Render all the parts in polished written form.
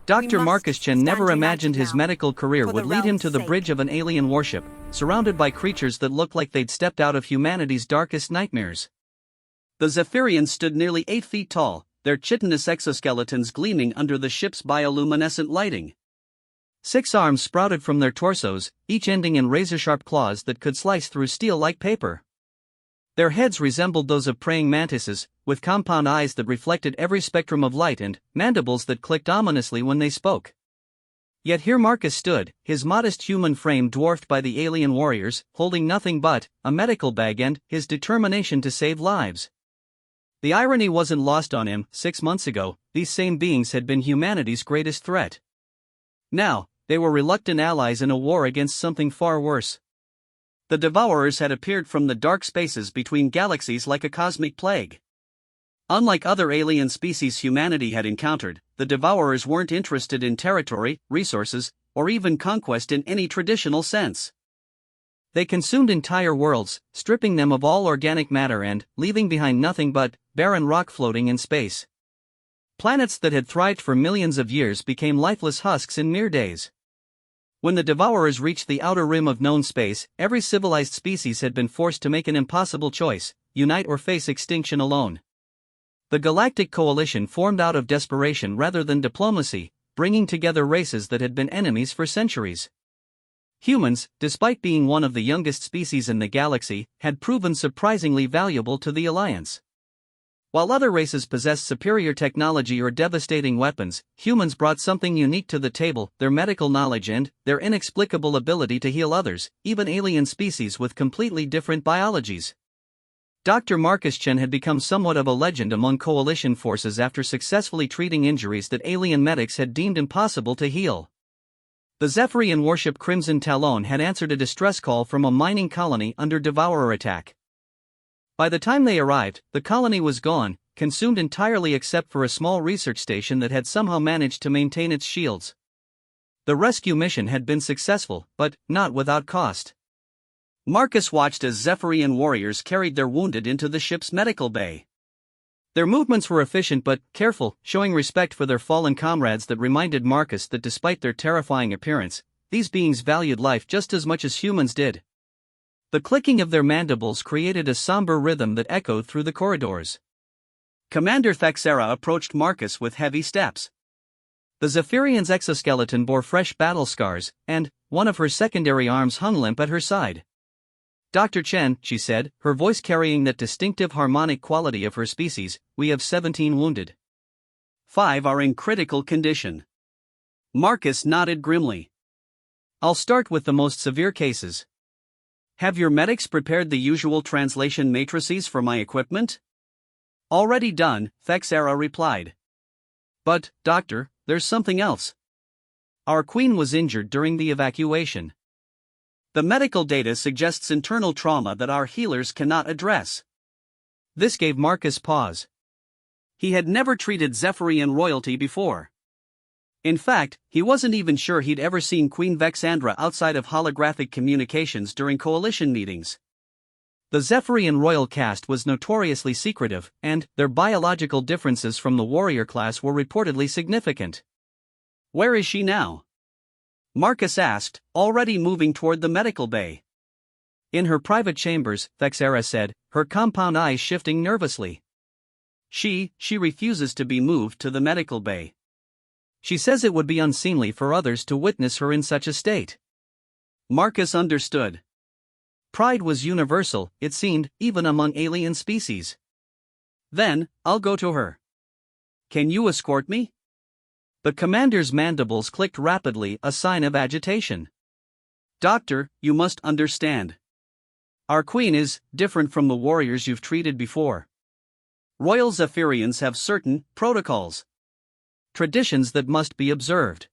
Dr. Marcus Chen never imagined his medical career would lead him to the bridge of an alien warship, surrounded by creatures that looked like they'd stepped out of humanity's darkest nightmares. The Zephyrians stood nearly 8 feet tall, their chitinous exoskeletons gleaming under the ship's bioluminescent lighting. 6 arms sprouted from their torsos, each ending in razor-sharp claws that could slice through steel like paper. Their heads resembled those of praying mantises, with compound eyes that reflected every spectrum of light and mandibles that clicked ominously when they spoke. Yet here Marcus stood, his modest human frame dwarfed by the alien warriors, holding nothing but a medical bag and his determination to save lives. The irony wasn't lost on him. 6 months ago, these same beings had been humanity's greatest threat. Now, they were reluctant allies in a war against something far worse. The Devourers had appeared from the dark spaces between galaxies like a cosmic plague. Unlike other alien species humanity had encountered, the Devourers weren't interested in territory, resources, or even conquest in any traditional sense. They consumed entire worlds, stripping them of all organic matter and leaving behind nothing but barren rock floating in space. Planets that had thrived for millions of years became lifeless husks in mere days. When the Devourers reached the outer rim of known space, every civilized species had been forced to make an impossible choice: unite or face extinction alone. The Galactic Coalition formed out of desperation rather than diplomacy, bringing together races that had been enemies for centuries. Humans, despite being one of the youngest species in the galaxy, had proven surprisingly valuable to the Alliance. While other races possessed superior technology or devastating weapons, humans brought something unique to the table: their medical knowledge and their inexplicable ability to heal others, even alien species with completely different biologies. Dr. Marcus Chen had become somewhat of a legend among Coalition forces after successfully treating injuries that alien medics had deemed impossible to heal. The Zephyrian warship Crimson Talon had answered a distress call from a mining colony under Devourer attack. By the time they arrived, the colony was gone, consumed entirely except for a small research station that had somehow managed to maintain its shields. The rescue mission had been successful, but not without cost. Marcus watched as Zephyrian warriors carried their wounded into the ship's medical bay. Their movements were efficient but careful, showing respect for their fallen comrades that reminded Marcus that despite their terrifying appearance, these beings valued life just as much as humans did. The clicking of their mandibles created a somber rhythm that echoed through the corridors. Commander Thexera approached Marcus with heavy steps. The Zephyrian's exoskeleton bore fresh battle scars, and one of her secondary arms hung limp at her side. "Dr. Chen," she said, her voice carrying that distinctive harmonic quality of her species, "we have 17 wounded. 5 are in critical condition." Marcus nodded grimly. "I'll start with the most severe cases. Have your medics prepared the usual translation matrices for my equipment?" "Already done," Thexera replied. "But, doctor, there's something else. Our queen was injured during the evacuation. The medical data suggests internal trauma that our healers cannot address." This gave Marcus pause. He had never treated Zephyrian royalty before. In fact, he wasn't even sure he'd ever seen Queen Vexandra outside of holographic communications during Coalition meetings. The Zephyrian royal caste was notoriously secretive, and their biological differences from the warrior class were reportedly significant. "Where is she now?" Marcus asked, already moving toward the medical bay. "In her private chambers," Thexera said, her compound eyes shifting nervously. She refuses to be moved to the medical bay. She says it would be unseemly for others to witness her in such a state." Marcus understood. Pride was universal, it seemed, even among alien species. "Then, I'll go to her. Can you escort me?" The commander's mandibles clicked rapidly, a sign of agitation. "Doctor, you must understand. Our queen is different from the warriors you've treated before. Royal Zephyrians have certain protocols. Traditions that must be observed.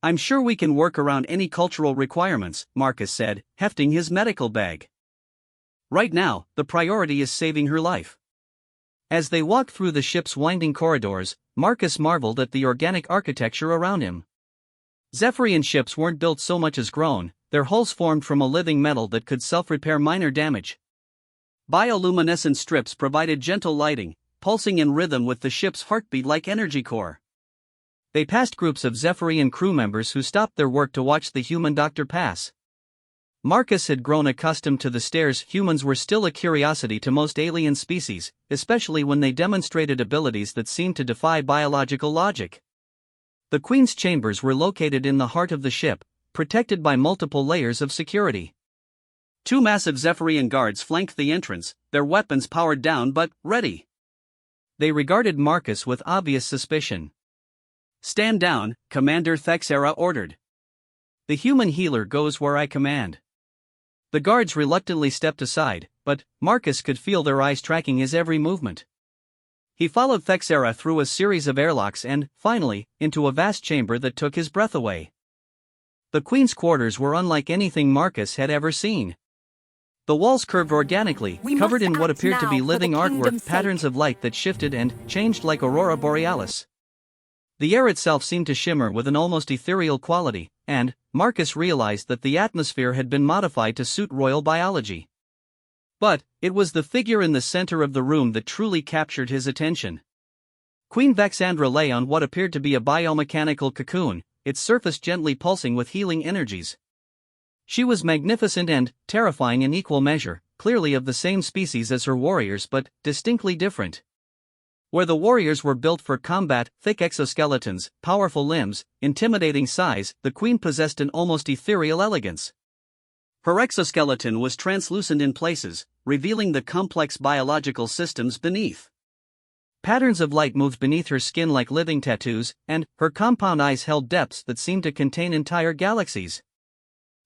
I'm sure we can work around any cultural requirements," Marcus said, hefting his medical bag. "Right now, the priority is saving her life." As they walked through the ship's winding corridors, Marcus marveled at the organic architecture around him. Zephyrian ships weren't built so much as grown, their hulls formed from a living metal that could self-repair minor damage. Bioluminescent strips provided gentle lighting, pulsing in rhythm with the ship's heartbeat like energy core. They passed groups of Zephyrian crew members who stopped their work to watch the human doctor pass. Marcus had grown accustomed to the stares. Humans were still a curiosity to most alien species, especially when they demonstrated abilities that seemed to defy biological logic. The Queen's chambers were located in the heart of the ship, protected by multiple layers of security. Two massive Zephyrian guards flanked the entrance, their weapons powered down but ready. They regarded Marcus with obvious suspicion. "Stand down," Commander Thexera ordered. "The human healer goes where I command." The guards reluctantly stepped aside, but Marcus could feel their eyes tracking his every movement. He followed Thexera through a series of airlocks and, finally, into a vast chamber that took his breath away. The Queen's quarters were unlike anything Marcus had ever seen. The walls curved organically, covered in what appeared to be living artwork, patterns of light that shifted and changed like aurora borealis. The air itself seemed to shimmer with an almost ethereal quality, and Marcus realized that the atmosphere had been modified to suit royal biology. But it was the figure in the center of the room that truly captured his attention. Queen Vexandra lay on what appeared to be a biomechanical cocoon, its surface gently pulsing with healing energies. She was magnificent and terrifying in equal measure, clearly of the same species as her warriors but distinctly different. Where the warriors were built for combat, thick exoskeletons, powerful limbs, intimidating size, the Queen possessed an almost ethereal elegance. Her exoskeleton was translucent in places, revealing the complex biological systems beneath. Patterns of light moved beneath her skin like living tattoos, and her compound eyes held depths that seemed to contain entire galaxies.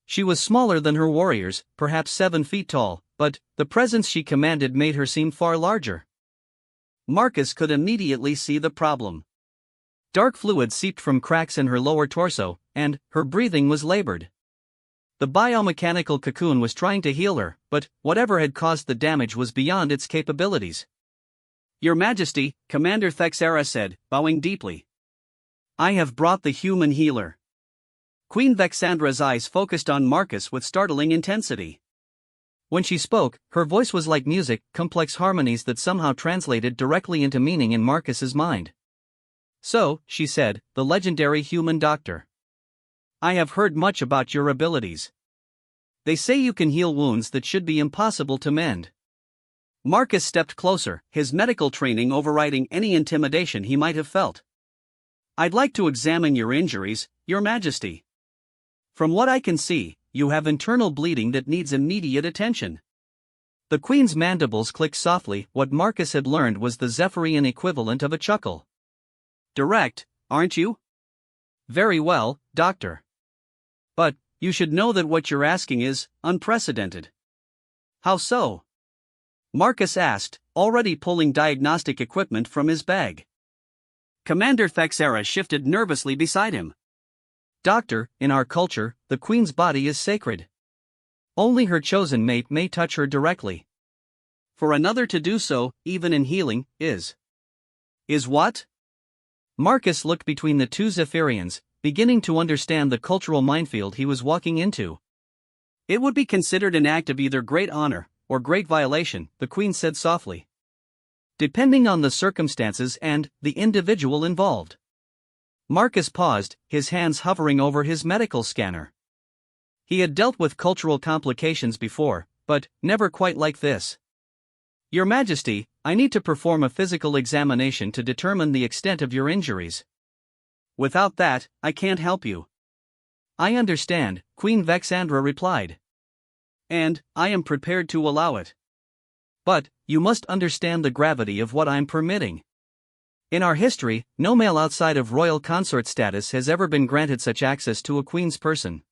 She was smaller than her warriors, perhaps 7 feet tall, but the presence she commanded made her seem far larger. Marcus could immediately see the problem. Dark fluid seeped from cracks in her lower torso, and her breathing was labored. The biomechanical cocoon was trying to heal her, but whatever had caused the damage was beyond its capabilities. "Your Majesty," Commander Thexera said, bowing deeply. "I have brought the human healer." Queen Vexandra's eyes focused on Marcus with startling intensity. When she spoke, her voice was like music, complex harmonies that somehow translated directly into meaning in Marcus's mind. "So," she said, "the legendary human doctor. I have heard much about your abilities. They say you can heal wounds that should be impossible to mend." Marcus stepped closer, his medical training overriding any intimidation he might have felt. "I'd like to examine your injuries, Your Majesty. From what I can see, you have internal bleeding that needs immediate attention." The Queen's mandibles clicked softly. What Marcus had learned was the Zephyrian equivalent of a chuckle. "Direct, aren't you?" "Very well, Doctor. But you should know that what you're asking is unprecedented." "How so?" Marcus asked, already pulling diagnostic equipment from his bag. Commander Thexera shifted nervously beside him. "Doctor, in our culture, the Queen's body is sacred. Only her chosen mate may touch her directly. For another to do so, even in healing, is what?" Marcus looked between the two Zephyrians, beginning to understand the cultural minefield he was walking into. "It would be considered an act of either great honor or great violation," the Queen said softly. "Depending on the circumstances and the individual involved." Marcus paused, his hands hovering over his medical scanner. He had dealt with cultural complications before, but never quite like this. "Your Majesty, I need to perform a physical examination to determine the extent of your injuries. Without that, I can't help you." "I understand," Queen Vexandra replied. "And I am prepared to allow it. But you must understand the gravity of what I'm permitting. In our history, no male outside of royal consort status has ever been granted such access to a queen's person."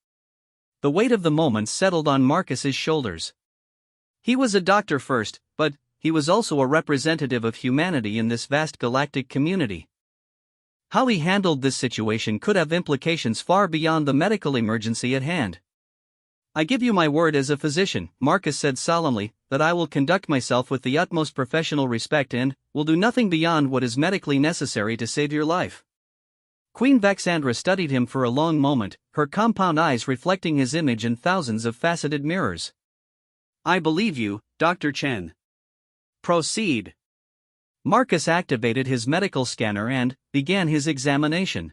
The weight of the moment settled on Marcus's shoulders. He was a doctor first, but he was also a representative of humanity in this vast galactic community. How he handled this situation could have implications far beyond the medical emergency at hand. "I give you my word as a physician," Marcus said solemnly, "that I will conduct myself with the utmost professional respect and will do nothing beyond what is medically necessary to save your life." Queen Vexandra studied him for a long moment, her compound eyes reflecting his image in thousands of faceted mirrors. "I believe you, Dr. Chen. Proceed." Marcus activated his medical scanner and began his examination.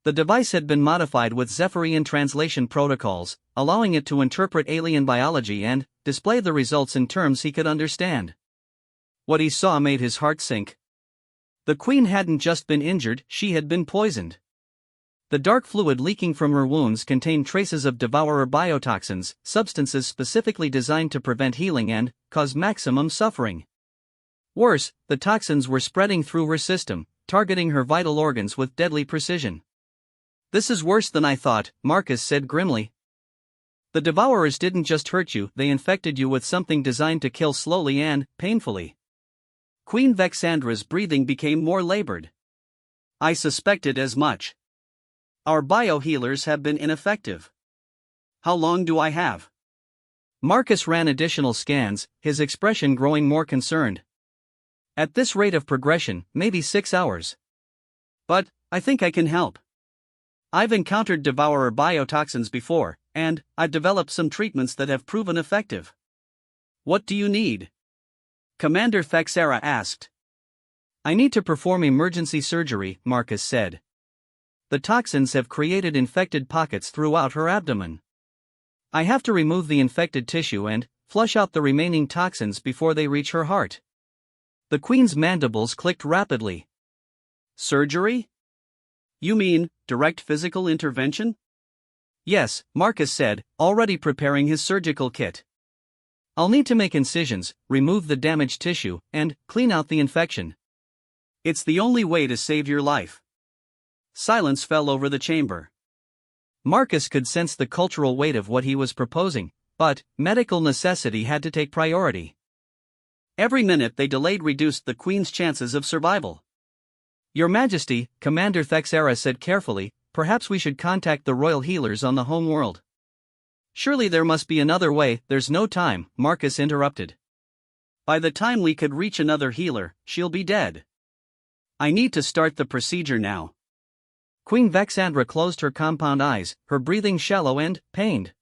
The device had been modified with Zephyrian translation protocols, allowing it to interpret alien biology and display the results in terms he could understand. What he saw made his heart sink. The queen hadn't just been injured, she had been poisoned. The dark fluid leaking from her wounds contained traces of devourer biotoxins, substances specifically designed to prevent healing and cause maximum suffering. Worse, the toxins were spreading through her system, targeting her vital organs with deadly precision. "This is worse than I thought," Marcus said grimly. "The devourers didn't just hurt you, they infected you with something designed to kill slowly and painfully." Queen Vexandra's breathing became more labored. "I suspected as much. Our biohealers have been ineffective. How long do I have?" Marcus ran additional scans, his expression growing more concerned. "At this rate of progression, maybe 6 hours. But I think I can help. I've encountered devourer biotoxins before, and I've developed some treatments that have proven effective." "What do you need?" Commander Fexera asked. "I need to perform emergency surgery," Marcus said. "The toxins have created infected pockets throughout her abdomen. I have to remove the infected tissue and flush out the remaining toxins before they reach her heart." The queen's mandibles clicked rapidly. "Surgery? You mean direct physical intervention?" "Yes," Marcus said, already preparing his surgical kit. "I'll need to make incisions, remove the damaged tissue, and clean out the infection. It's the only way to save your life." Silence fell over the chamber. Marcus could sense the cultural weight of what he was proposing, but medical necessity had to take priority. Every minute they delayed reduced the queen's chances of survival. "Your Majesty," Commander Thexera said carefully, "perhaps we should contact the royal healers on the home world." "Surely there must be another way." "There's no time," Marcus interrupted. "By the time we could reach another healer, she'll be dead. I need to start the procedure now." Queen Vexandra closed her compound eyes, her breathing shallow and pained.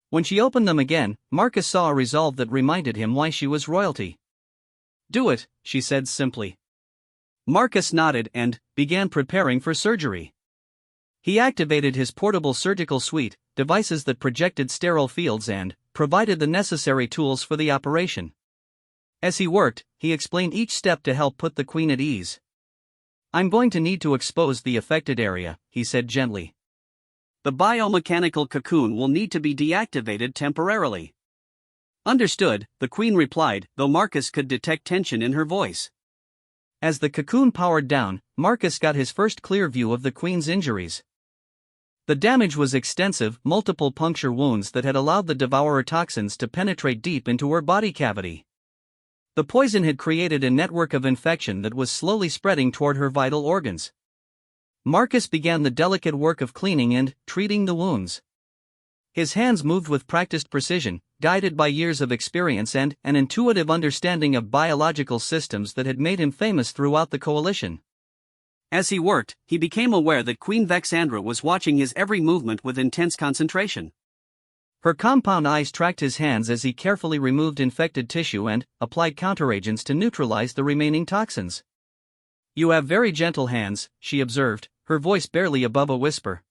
When she opened them again, Marcus saw a resolve that reminded him why she was royalty. "Do it," she said simply. Marcus nodded and began preparing for surgery. He activated his portable surgical suite, devices that projected sterile fields and provided the necessary tools for the operation. As he worked, he explained each step to help put the queen at ease. "I'm going to need to expose the affected area," he said gently. "The biomechanical cocoon will need to be deactivated temporarily." "Understood," the queen replied, though Marcus could detect tension in her voice. As the cocoon powered down, Marcus got his first clear view of the queen's injuries. The damage was extensive, multiple puncture wounds that had allowed the devourer toxins to penetrate deep into her body cavity. The poison had created a network of infection that was slowly spreading toward her vital organs. Marcus began the delicate work of cleaning and treating the wounds. His hands moved with practiced precision, guided by years of experience and an intuitive understanding of biological systems that had made him famous throughout the coalition. As he worked, he became aware that Queen Vexandra was watching his every movement with intense concentration. Her compound eyes tracked his hands as he carefully removed infected tissue and applied counteragents to neutralize the remaining toxins. "You have very gentle hands," she observed, her voice barely above a whisper.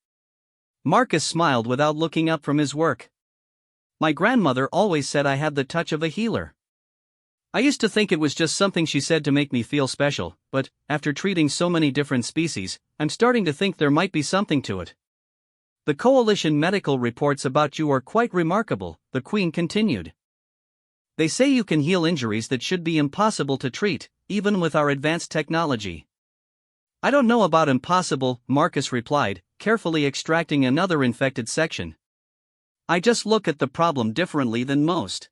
Marcus smiled without looking up from his work. "My grandmother always said I had the touch of a healer. I used to think it was just something she said to make me feel special, but after treating so many different species, I'm starting to think there might be something to it." "The coalition medical reports about you are quite remarkable," the queen continued. "They say you can heal injuries that should be impossible to treat, even with our advanced technology." "I don't know about impossible," Marcus replied, carefully extracting another infected section. "I just look at the problem differently than most.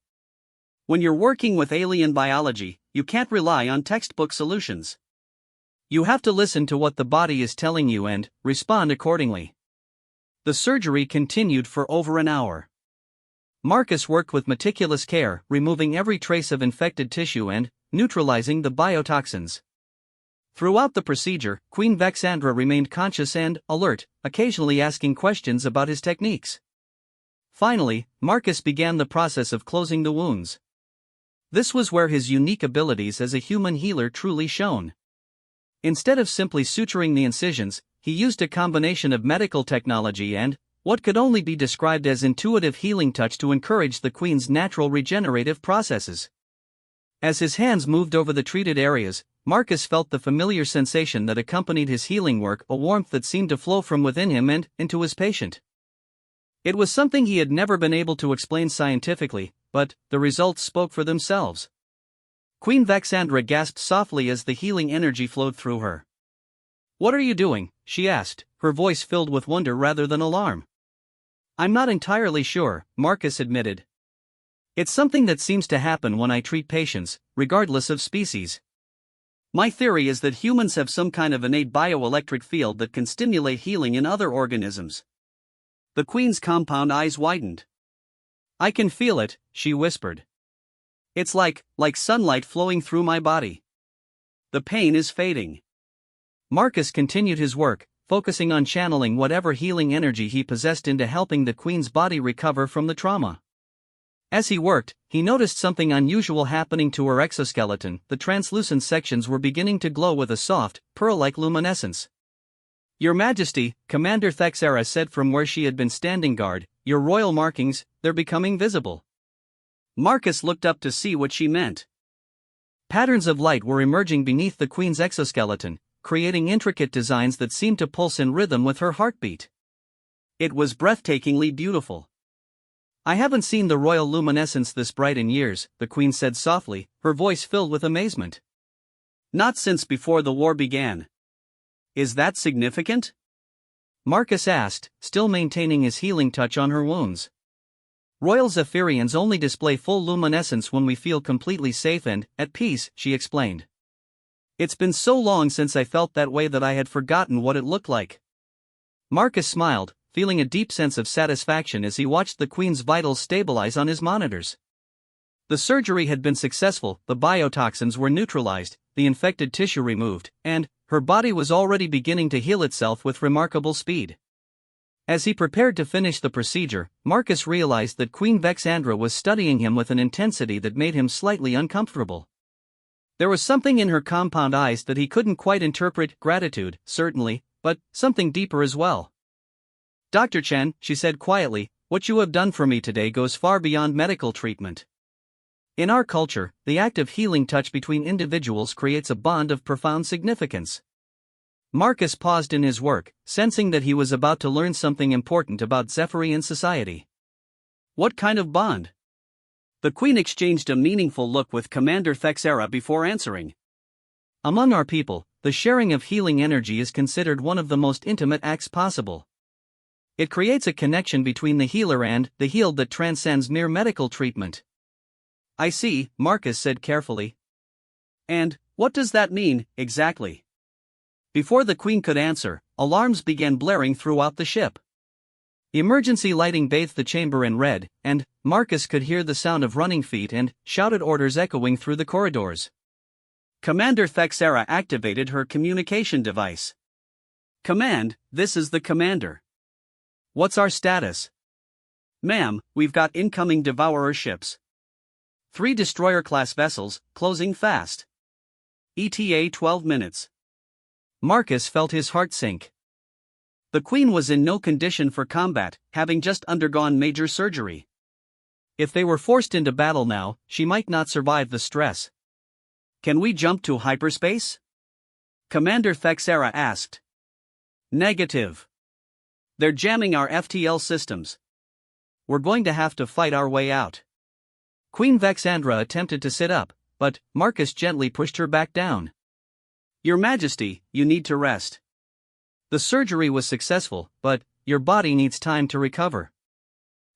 When you're working with alien biology, you can't rely on textbook solutions. You have to listen to what the body is telling you and respond accordingly." The surgery continued for over an hour. Marcus worked with meticulous care, removing every trace of infected tissue and neutralizing the biotoxins. Throughout the procedure, Queen Vexandra remained conscious and alert, occasionally asking questions about his techniques. Finally, Marcus began the process of closing the wounds. This was where his unique abilities as a human healer truly shone. Instead of simply suturing the incisions, he used a combination of medical technology and what could only be described as intuitive healing touch to encourage the Queen's natural regenerative processes. As his hands moved over the treated areas, Marcus felt the familiar sensation that accompanied his healing work, a warmth that seemed to flow from within him and into his patient. It was something he had never been able to explain scientifically, but the results spoke for themselves. Queen Vexandra gasped softly as the healing energy flowed through her. "What are you doing?" she asked, her voice filled with wonder rather than alarm. "I'm not entirely sure," Marcus admitted. "It's something that seems to happen when I treat patients, regardless of species. My theory is that humans have some kind of innate bioelectric field that can stimulate healing in other organisms." The Queen's compound eyes widened. "I can feel it," she whispered. "It's like sunlight flowing through my body. The pain is fading." Marcus continued his work, focusing on channeling whatever healing energy he possessed into helping the Queen's body recover from the trauma. As he worked, he noticed something unusual happening to her exoskeleton. The translucent sections were beginning to glow with a soft, pearl-like luminescence. "Your Majesty," Commander Thexera said from where she had been standing guard, "your royal markings, they're becoming visible." Marcus looked up to see what she meant. Patterns of light were emerging beneath the Queen's exoskeleton, creating intricate designs that seemed to pulse in rhythm with her heartbeat. It was breathtakingly beautiful. "I haven't seen the royal luminescence this bright in years," the Queen said softly, her voice filled with amazement. "Not since before the war began." "Is that significant?" Marcus asked, still maintaining his healing touch on her wounds. "Royal Zephyrians only display full luminescence when we feel completely safe and at peace," she explained. "It's been so long since I felt that way that I had forgotten what it looked like." Marcus smiled, feeling a deep sense of satisfaction as he watched the Queen's vitals stabilize on his monitors. The surgery had been successful, the biotoxins were neutralized, the infected tissue removed, and her body was already beginning to heal itself with remarkable speed. As he prepared to finish the procedure, Marcus realized that Queen Vexandra was studying him with an intensity that made him slightly uncomfortable. There was something in her compound eyes that he couldn't quite interpret, gratitude, certainly, but something deeper as well. "Dr. Chen," she said quietly, "what you have done for me today goes far beyond medical treatment. In our culture, the act of healing touch between individuals creates a bond of profound significance." Marcus paused in his work, sensing that he was about to learn something important about Zephyrian society. "What kind of bond?" The Queen exchanged a meaningful look with Commander Thexera before answering. "Among our people, the sharing of healing energy is considered one of the most intimate acts possible. It creates a connection between the healer and the healed that transcends mere medical treatment." "I see," Marcus said carefully. "And what does that mean, exactly?" Before the Queen could answer, alarms began blaring throughout the ship. Emergency lighting bathed the chamber in red, and Marcus could hear the sound of running feet and shouted orders echoing through the corridors. Commander Thexera activated her communication device. "Command, this is the commander. What's our status?" "Ma'am, we've got incoming Devourer ships. 3 destroyer-class vessels, closing fast. ETA 12 minutes. Marcus felt his heart sink. The Queen was in no condition for combat, having just undergone major surgery. If they were forced into battle now, she might not survive the stress. "Can we jump to hyperspace?" Commander Thexera asked. "Negative. They're jamming our FTL systems. We're going to have to fight our way out." Queen Vexandra attempted to sit up, but Marcus gently pushed her back down. "Your Majesty, you need to rest. The surgery was successful, but your body needs time to recover."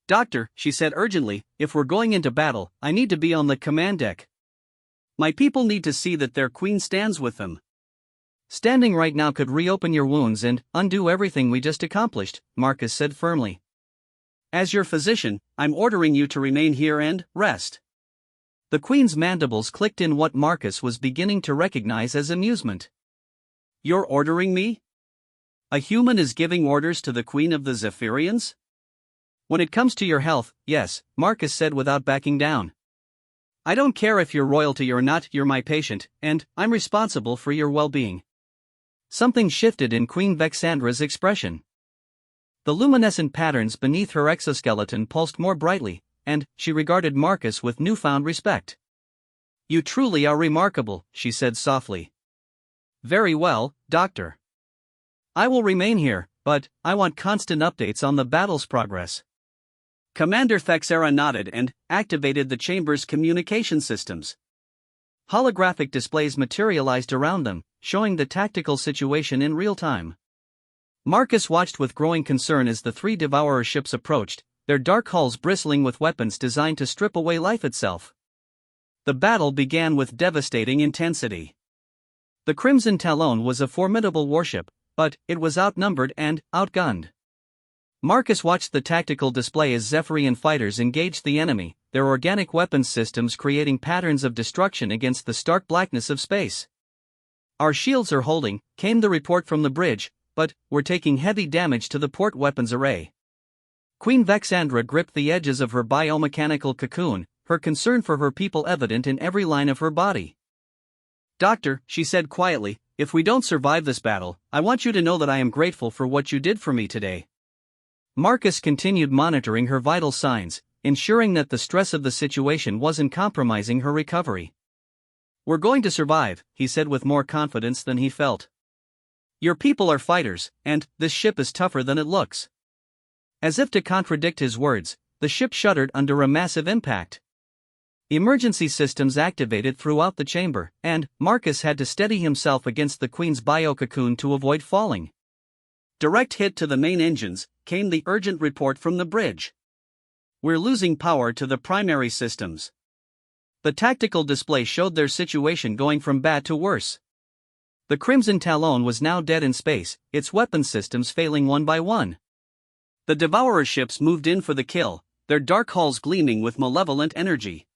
"Doctor," she said urgently, "if we're going into battle, I need to be on the command deck. My people need to see that their queen stands with them." "Standing right now could reopen your wounds and undo everything we just accomplished," Marcus said firmly. "As your physician, I'm ordering you to remain here and rest." The Queen's mandibles clicked in what Marcus was beginning to recognize as amusement. "You're ordering me? A human is giving orders to the Queen of the Zephyrians?" "When it comes to your health, yes," Marcus said without backing down. "I don't care if you're royalty or not, you're my patient, and I'm responsible for your well-being. Something shifted in Queen Vexandra's expression. The luminescent patterns beneath her exoskeleton pulsed more brightly, and she regarded Marcus with newfound respect. "You truly are remarkable," she said softly. "Very well, Doctor. I will remain here, but I want constant updates on the battle's progress." Commander Vexandra nodded and activated the chamber's communication systems. Holographic displays materialized around them, showing the tactical situation in real time. Marcus watched with growing concern as the three Devourer ships approached, their dark hulls bristling with weapons designed to strip away life itself. The battle began with devastating intensity. The Crimson Talon was a formidable warship, but it was outnumbered and outgunned. Marcus watched the tactical display as Zephyrian fighters engaged the enemy, their organic weapons systems creating patterns of destruction against the stark blackness of space. "Our shields are holding," came the report from the bridge, "but we're taking heavy damage to the port weapons array." Queen Vexandra gripped the edges of her biomechanical cocoon, her concern for her people evident in every line of her body. "Doctor," she said quietly, "if we don't survive this battle, I want you to know that I am grateful for what you did for me today." Marcus continued monitoring her vital signs, ensuring that the stress of the situation wasn't compromising her recovery. "We're going to survive," he said with more confidence than he felt. "Your people are fighters, and this ship is tougher than it looks." As if to contradict his words, the ship shuddered under a massive impact. Emergency systems activated throughout the chamber, and Marcus had to steady himself against the Queen's bio-cocoon to avoid falling. Direct hit to the main engines, came the urgent report from the bridge. "We're losing power to the primary systems." The tactical display showed their situation going from bad to worse. The Crimson Talon was now dead in space, its weapon systems failing one by one. The Devourer ships moved in for the kill, their dark hulls gleaming with malevolent energy.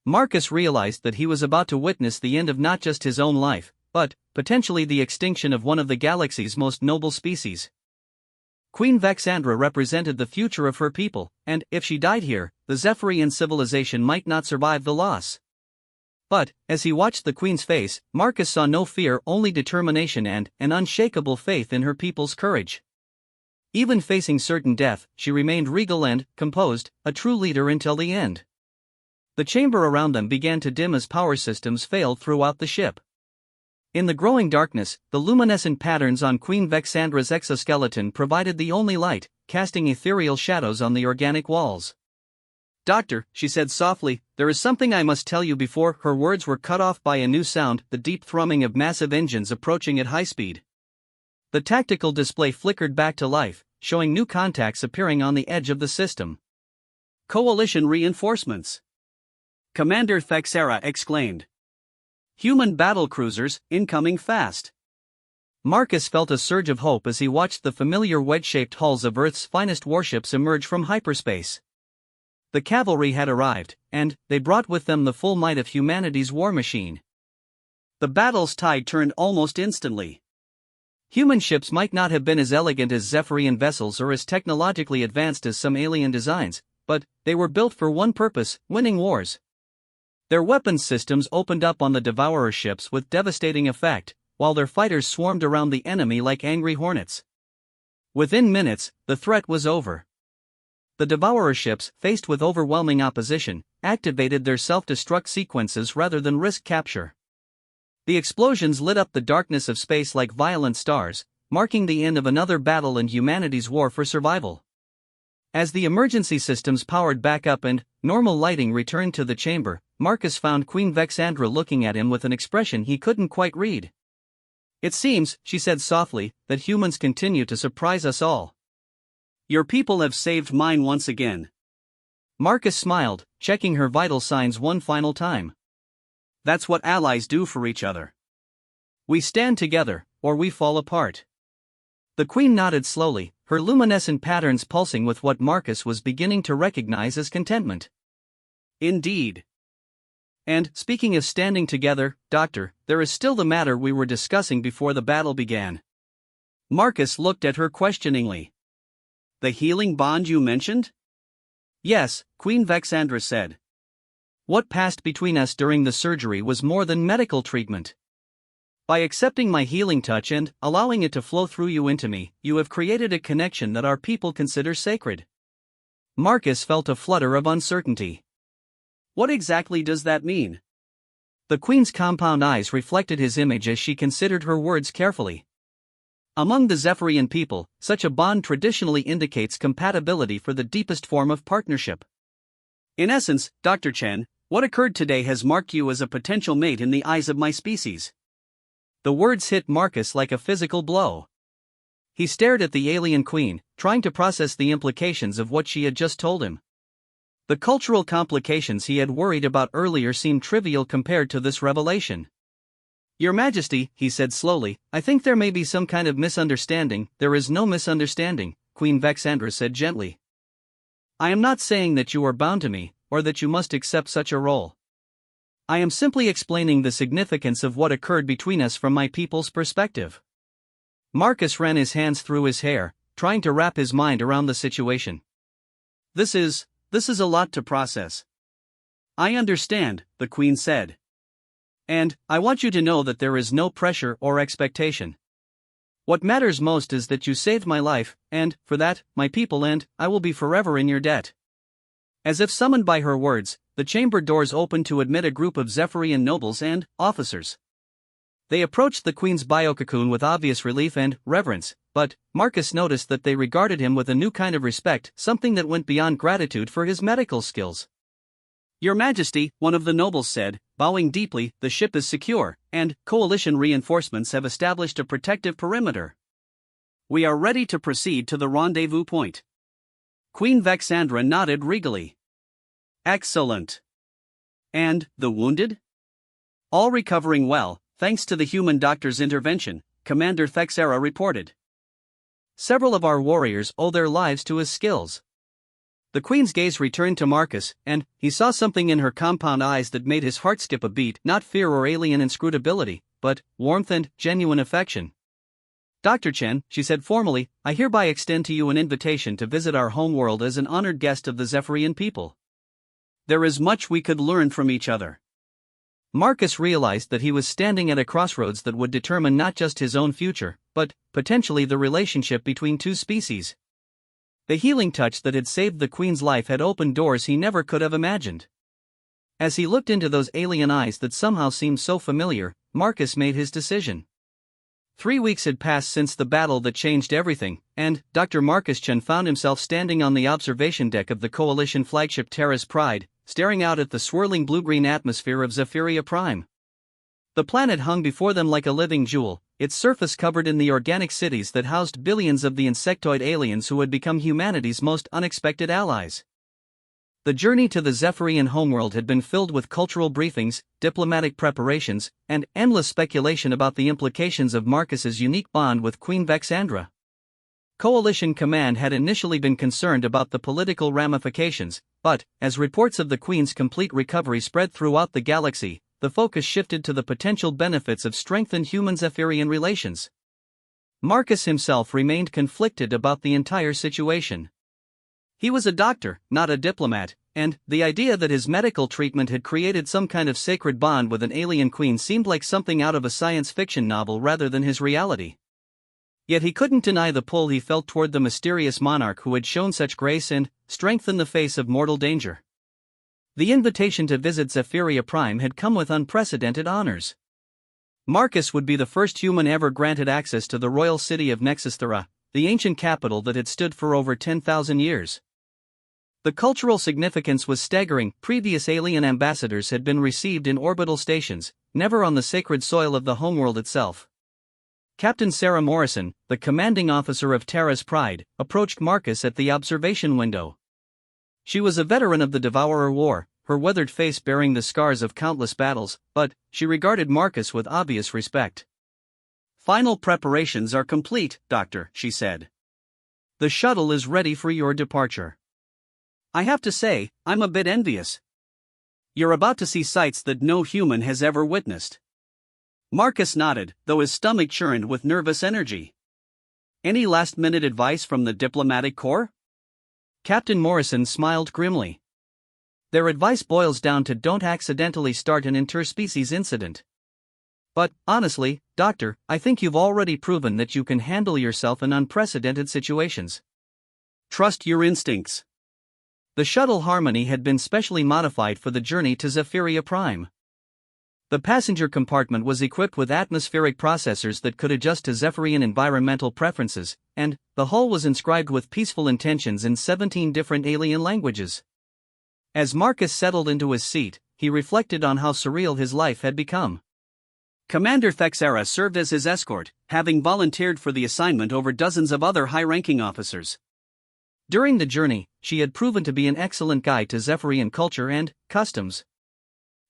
Marcus realized that he was about to witness the end of not just his own life, but potentially the extinction of one of the galaxy's most noble species. Queen Vexandra represented the future of her people, and if she died here, the Zephyrian civilization might not survive the loss. But, as he watched the Queen's face, Marcus saw no fear, only determination and an unshakable faith in her people's courage. Even facing certain death, she remained regal and composed, a true leader until the end. The chamber around them began to dim as power systems failed throughout the ship. In the growing darkness, the luminescent patterns on Queen Vexandra's exoskeleton provided the only light, casting ethereal shadows on the organic walls. "Doctor," she said softly, "there is something I must tell you before." Her words were cut off by a new sound, the deep thrumming of massive engines approaching at high speed. The tactical display flickered back to life, showing new contacts appearing on the edge of the system. "Coalition reinforcements!" Commander Vexandra exclaimed. "Human battlecruisers, incoming fast!" Marcus felt a surge of hope as he watched the familiar wedge-shaped hulls of Earth's finest warships emerge from hyperspace. The cavalry had arrived, and they brought with them the full might of humanity's war machine. The battle's tide turned almost instantly. Human ships might not have been as elegant as Zephyrian vessels or as technologically advanced as some alien designs, but they were built for one purpose: winning wars. Their weapons systems opened up on the Devourer ships with devastating effect, while their fighters swarmed around the enemy like angry hornets. Within minutes, the threat was over. The Devourer ships, faced with overwhelming opposition, activated their self-destruct sequences rather than risk capture. The explosions lit up the darkness of space like violent stars, marking the end of another battle in humanity's war for survival. As the emergency systems powered back up and normal lighting returned to the chamber, Marcus found Queen Vexandra looking at him with an expression he couldn't quite read. "It seems," she said softly, "that humans continue to surprise us all. Your people have saved mine once again." Marcus smiled, checking her vital signs one final time. "That's what allies do for each other. We stand together, or we fall apart." The Queen nodded slowly, her luminescent patterns pulsing with what Marcus was beginning to recognize as contentment. "Indeed. And, speaking of standing together, Doctor, there is still the matter we were discussing before the battle began." Marcus looked at her questioningly. "The healing bond you mentioned?" "Yes," Queen Vexandra said. "What passed between us during the surgery was more than medical treatment. By accepting my healing touch and allowing it to flow through you into me, you have created a connection that our people consider sacred. Marcus felt a flutter of uncertainty. What exactly does that mean? The Queen's compound eyes reflected his image as she considered her words carefully. Among the Zephyrian people, such a bond traditionally indicates compatibility for the deepest form of partnership. In essence, Dr. Chen, what occurred today has marked you as a potential mate in the eyes of my species. The words hit Marcus like a physical blow. He stared at the alien queen, trying to process the implications of what she had just told him. The cultural complications he had worried about earlier seemed trivial compared to this revelation. Your Majesty, he said slowly, I think there may be some kind of misunderstanding. There is no misunderstanding, Queen Vexandra said gently. I am not saying that you are bound to me, or that you must accept such a role. I am simply explaining the significance of what occurred between us from my people's perspective. Marcus ran his hands through his hair, trying to wrap his mind around the situation. This is a lot to process. I understand, the Queen said. And I want you to know that there is no pressure or expectation. What matters most is that you saved my life, and, for that, my people and I will be forever in your debt. As if summoned by her words, the chamber doors opened to admit a group of Zephyrian nobles and officers. They approached the Queen's biococoon with obvious relief and reverence, but Marcus noticed that they regarded him with a new kind of respect, something that went beyond gratitude for his medical skills. Your Majesty, one of the nobles said, bowing deeply, the ship is secure, and coalition reinforcements have established a protective perimeter. We are ready to proceed to the rendezvous point. Queen Vexandra nodded regally. Excellent. And the wounded? All recovering well, thanks to the human doctor's intervention, Commander Thexera reported. Several of our warriors owe their lives to his skills. The Queen's gaze returned to Marcus, and he saw something in her compound eyes that made his heart skip a beat, not fear or alien inscrutability, but warmth and genuine affection. Dr. Chen, she said formally, I hereby extend to you an invitation to visit our homeworld as an honored guest of the Zephyrian people. There is much we could learn from each other. Marcus realized that he was standing at a crossroads that would determine not just his own future, but, potentially, the relationship between two species. The healing touch that had saved the Queen's life had opened doors he never could have imagined. As he looked into those alien eyes that somehow seemed so familiar, Marcus made his decision. 3 weeks had passed since the battle that changed everything, and Dr. Marcus Chen found himself standing on the observation deck of the Coalition flagship Terra's Pride, staring out at the swirling blue-green atmosphere of Zephyria Prime. The planet hung before them like a living jewel, its surface covered in the organic cities that housed billions of the insectoid aliens who had become humanity's most unexpected allies. The journey to the Zephyrian homeworld had been filled with cultural briefings, diplomatic preparations, and endless speculation about the implications of Marcus's unique bond with Queen Vexandra. Coalition Command had initially been concerned about the political ramifications, but, as reports of the Queen's complete recovery spread throughout the galaxy, the focus shifted to the potential benefits of strengthened human-Zephyrian relations. Marcus himself remained conflicted about the entire situation. He was a doctor, not a diplomat, and the idea that his medical treatment had created some kind of sacred bond with an alien queen seemed like something out of a science fiction novel rather than his reality. Yet he couldn't deny the pull he felt toward the mysterious monarch who had shown such grace and strength in the face of mortal danger. The invitation to visit Zephyria Prime had come with unprecedented honors. Marcus would be the first human ever granted access to the royal city of Nexusthera, the ancient capital that had stood for over 10,000 years. The cultural significance was staggering. Previous alien ambassadors had been received in orbital stations, never on the sacred soil of the homeworld itself. Captain Sarah Morrison, the commanding officer of Terra's Pride, approached Marcus at the observation window. She was a veteran of the Devourer War, her weathered face bearing the scars of countless battles, but she regarded Marcus with obvious respect. Final preparations are complete, Doctor, she said. The shuttle is ready for your departure. I have to say, I'm a bit envious. You're about to see sights that no human has ever witnessed. Marcus nodded, though his stomach churned with nervous energy. Any last-minute advice from the diplomatic corps? Captain Morrison smiled grimly. Their advice boils down to don't accidentally start an interspecies incident. But, honestly, Doctor, I think you've already proven that you can handle yourself in unprecedented situations. Trust your instincts. The shuttle Harmony had been specially modified for the journey to Zephyria Prime. The passenger compartment was equipped with atmospheric processors that could adjust to Zephyrian environmental preferences, and the hull was inscribed with peaceful intentions in 17 different alien languages. As Marcus settled into his seat, he reflected on how surreal his life had become. Commander Thexera served as his escort, having volunteered for the assignment over dozens of other high-ranking officers. During the journey, she had proven to be an excellent guide to Zephyrian culture and customs.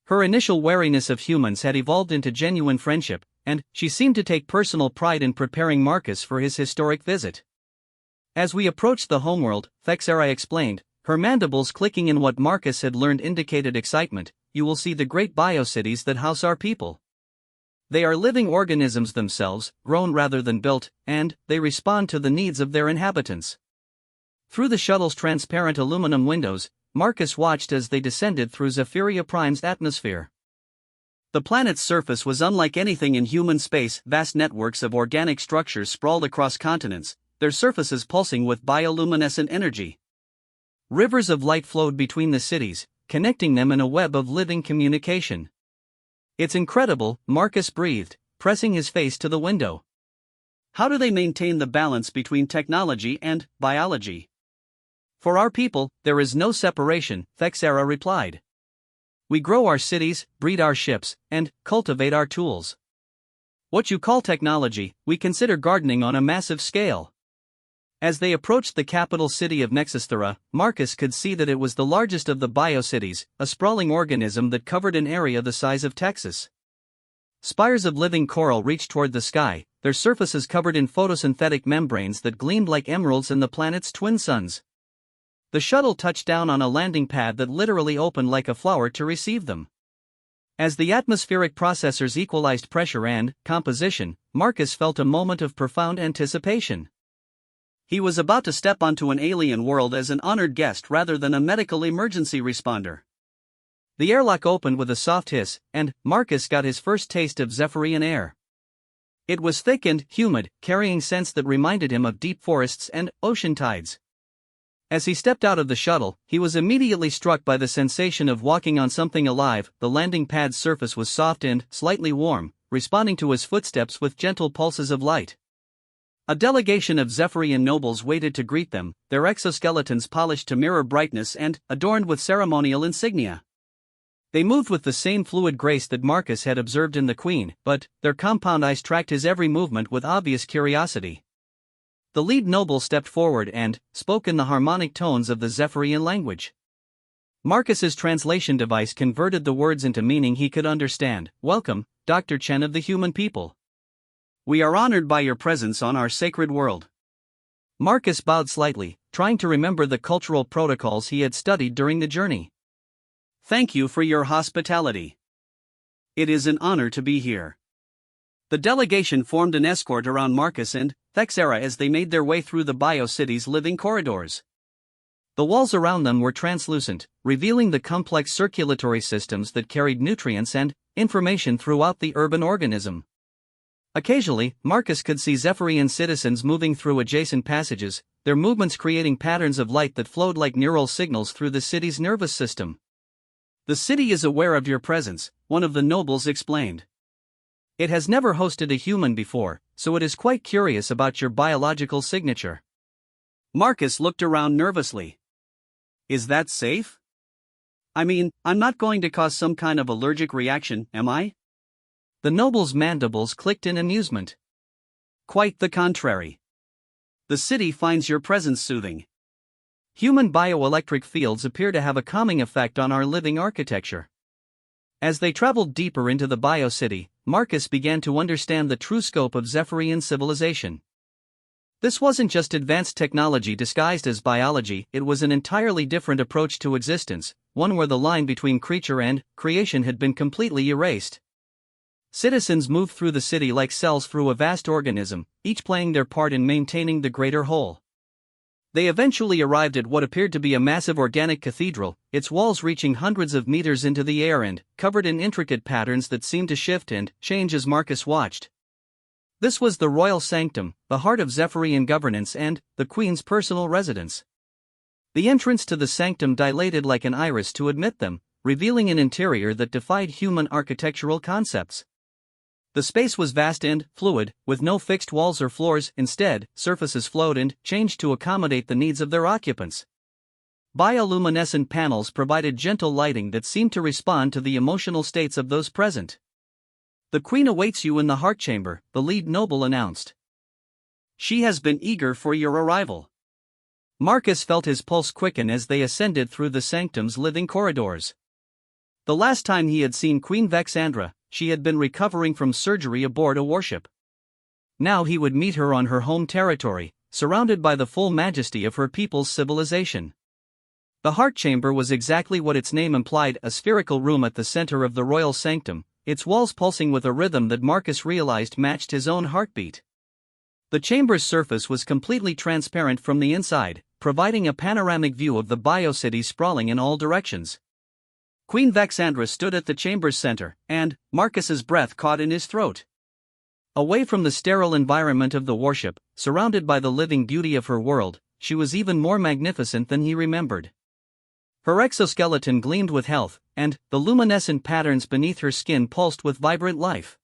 Her initial wariness of humans had evolved into genuine friendship, and she seemed to take personal pride in preparing Marcus for his historic visit. As we approached the homeworld, Thexera explained, her mandibles clicking in what Marcus had learned indicated excitement, you will see the great biocities that house our people. They are living organisms themselves, grown rather than built, and they respond to the needs of their inhabitants. Through the shuttle's transparent aluminum windows, Marcus watched as they descended through Zephyria Prime's atmosphere. The planet's surface was unlike anything in human space. Vast networks of organic structures sprawled across continents, their surfaces pulsing with bioluminescent energy. Rivers of light flowed between the cities, connecting them in a web of living communication. It's incredible, Marcus breathed, pressing his face to the window. How do they maintain the balance between technology and biology? For our people, there is no separation, Thexera replied. We grow our cities, breed our ships, and cultivate our tools. What you call technology, we consider gardening on a massive scale. As they approached the capital city of Nexusthera, Marcus could see that it was the largest of the biocities, a sprawling organism that covered an area the size of Texas. Spires of living coral reached toward the sky, their surfaces covered in photosynthetic membranes that gleamed like emeralds in the planet's twin suns. The shuttle touched down on a landing pad that literally opened like a flower to receive them. As the atmospheric processors equalized pressure and composition, Marcus felt a moment of profound anticipation. He was about to step onto an alien world as an honored guest rather than a medical emergency responder. The airlock opened with a soft hiss, and Marcus got his first taste of Zephyrian air. It was thick and humid, carrying scents that reminded him of deep forests and ocean tides. As he stepped out of the shuttle, he was immediately struck by the sensation of walking on something alive. The landing pad's surface was soft and slightly warm, responding to his footsteps with gentle pulses of light. A delegation of Zephyrian nobles waited to greet them, their exoskeletons polished to mirror brightness and adorned with ceremonial insignia. They moved with the same fluid grace that Marcus had observed in the Queen, but their compound eyes tracked his every movement with obvious curiosity. The lead noble stepped forward and spoke in the harmonic tones of the Zephyrian language. Marcus's translation device converted the words into meaning he could understand. Welcome, Dr. Chen of the human people. We are honored by your presence on our sacred world. Marcus bowed slightly, trying to remember the cultural protocols he had studied during the journey. Thank you for your hospitality. It is an honor to be here. The delegation formed an escort around Marcus and Thexera as they made their way through the biocity's living corridors. The walls around them were translucent, revealing the complex circulatory systems that carried nutrients and information throughout the urban organism. Occasionally, Marcus could see Zephyrian citizens moving through adjacent passages, their movements creating patterns of light that flowed like neural signals through the city's nervous system. The city is aware of your presence, one of the nobles explained. It has never hosted a human before, so it is quite curious about your biological signature. Marcus looked around nervously. Is that safe? I mean, I'm not going to cause some kind of allergic reaction, am I? The noble's mandibles clicked in amusement. Quite the contrary. The city finds your presence soothing. Human bioelectric fields appear to have a calming effect on our living architecture. As they traveled deeper into the biocity, Marcus began to understand the true scope of Zephyrian civilization. This wasn't just advanced technology disguised as biology, it was an entirely different approach to existence, one where the line between creature and creation had been completely erased. Citizens moved through the city like cells through a vast organism, each playing their part in maintaining the greater whole. They eventually arrived at what appeared to be a massive organic cathedral, its walls reaching hundreds of meters into the air and covered in intricate patterns that seemed to shift and change as Marcus watched. This was the royal sanctum, the heart of Zephyrian governance and the queen's personal residence. The entrance to the sanctum dilated like an iris to admit them, revealing an interior that defied human architectural concepts. The space was vast and fluid, with no fixed walls or floors. Instead, surfaces flowed and changed to accommodate the needs of their occupants. Bioluminescent panels provided gentle lighting that seemed to respond to the emotional states of those present. "The Queen awaits you in the heart chamber," the lead noble announced. "She has been eager for your arrival." Marcus felt his pulse quicken as they ascended through the sanctum's living corridors. The last time he had seen Queen Vexandra, she had been recovering from surgery aboard a warship. Now he would meet her on her home territory, surrounded by the full majesty of her people's civilization. The heart chamber was exactly what its name implied, a spherical room at the center of the royal sanctum, its walls pulsing with a rhythm that Marcus realized matched his own heartbeat. The chamber's surface was completely transparent from the inside, providing a panoramic view of the biocity sprawling in all directions. Queen Vexandra stood at the chamber's center, and Marcus's breath caught in his throat. Away from the sterile environment of the warship, surrounded by the living beauty of her world, she was even more magnificent than he remembered. Her exoskeleton gleamed with health, and the luminescent patterns beneath her skin pulsed with vibrant life.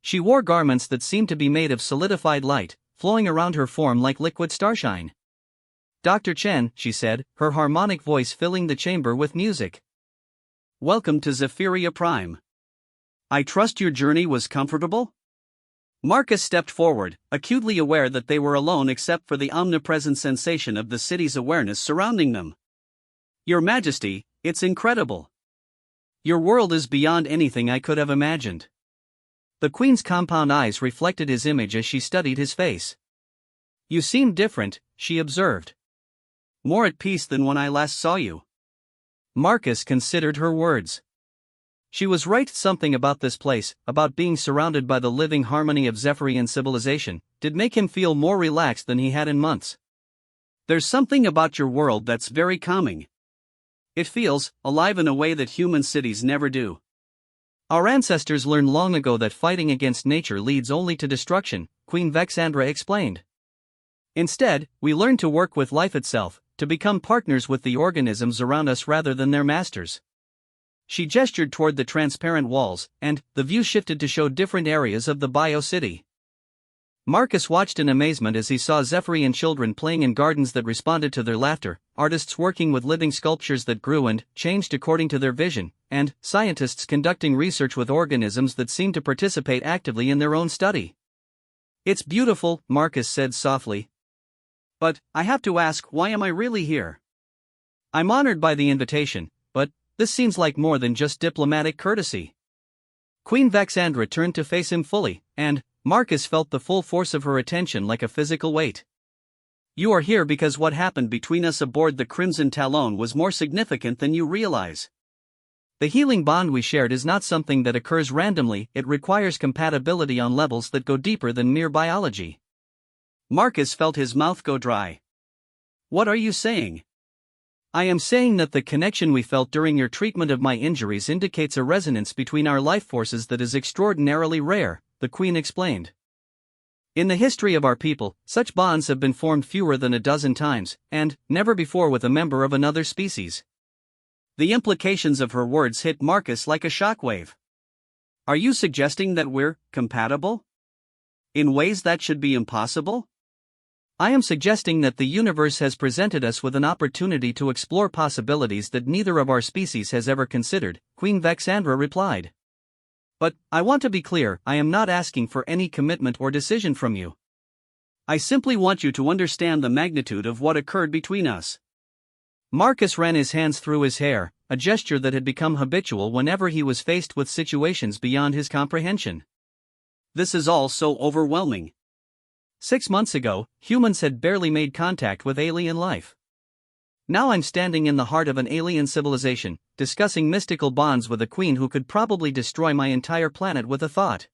She wore garments that seemed to be made of solidified light, flowing around her form like liquid starshine. "Dr. Chen," she said, her harmonic voice filling the chamber with music. "Welcome to Zephyria Prime. I trust your journey was comfortable?" Marcus stepped forward, acutely aware that they were alone except for the omnipresent sensation of the city's awareness surrounding them. "Your Majesty, it's incredible. Your world is beyond anything I could have imagined." The Queen's compound eyes reflected his image as she studied his face. "You seem different," she observed. "More at peace than when I last saw you." Marcus considered her words. She was right. Something about this place, about being surrounded by the living harmony of Zephyrian civilization, did make him feel more relaxed than he had in months. "There's something about your world that's very calming. It feels alive in a way that human cities never do." "Our ancestors learned long ago that fighting against nature leads only to destruction," Queen Vexandra explained. "Instead, we learn to work with life itself, to become partners with the organisms around us rather than their masters." She gestured toward the transparent walls, and the view shifted to show different areas of the bio-city. Marcus watched in amazement as he saw Zephyrian children playing in gardens that responded to their laughter, artists working with living sculptures that grew and changed according to their vision, and scientists conducting research with organisms that seemed to participate actively in their own study. "It's beautiful," Marcus said softly. "But I have to ask, why am I really here? I'm honored by the invitation, but this seems like more than just diplomatic courtesy." Queen Vexandra turned to face him fully, and Marcus felt the full force of her attention like a physical weight. "You are here because what happened between us aboard the Crimson Talon was more significant than you realize. The healing bond we shared is not something that occurs randomly, it requires compatibility on levels that go deeper than mere biology." Marcus felt his mouth go dry. "What are you saying?" "I am saying that the connection we felt during your treatment of my injuries indicates a resonance between our life forces that is extraordinarily rare," the Queen explained. "In the history of our people, such bonds have been formed fewer than a dozen times, and never before with a member of another species." The implications of her words hit Marcus like a shockwave. "Are you suggesting that we're compatible? In ways that should be impossible?" "I am suggesting that the universe has presented us with an opportunity to explore possibilities that neither of our species has ever considered," Queen Vexandra replied. "But I want to be clear, I am not asking for any commitment or decision from you. I simply want you to understand the magnitude of what occurred between us." Marcus ran his hands through his hair, a gesture that had become habitual whenever he was faced with situations beyond his comprehension. "This is all so overwhelming. 6 months ago, humans had barely made contact with alien life. Now I'm standing in the heart of an alien civilization, discussing mystical bonds with a queen who could probably destroy my entire planet with a thought."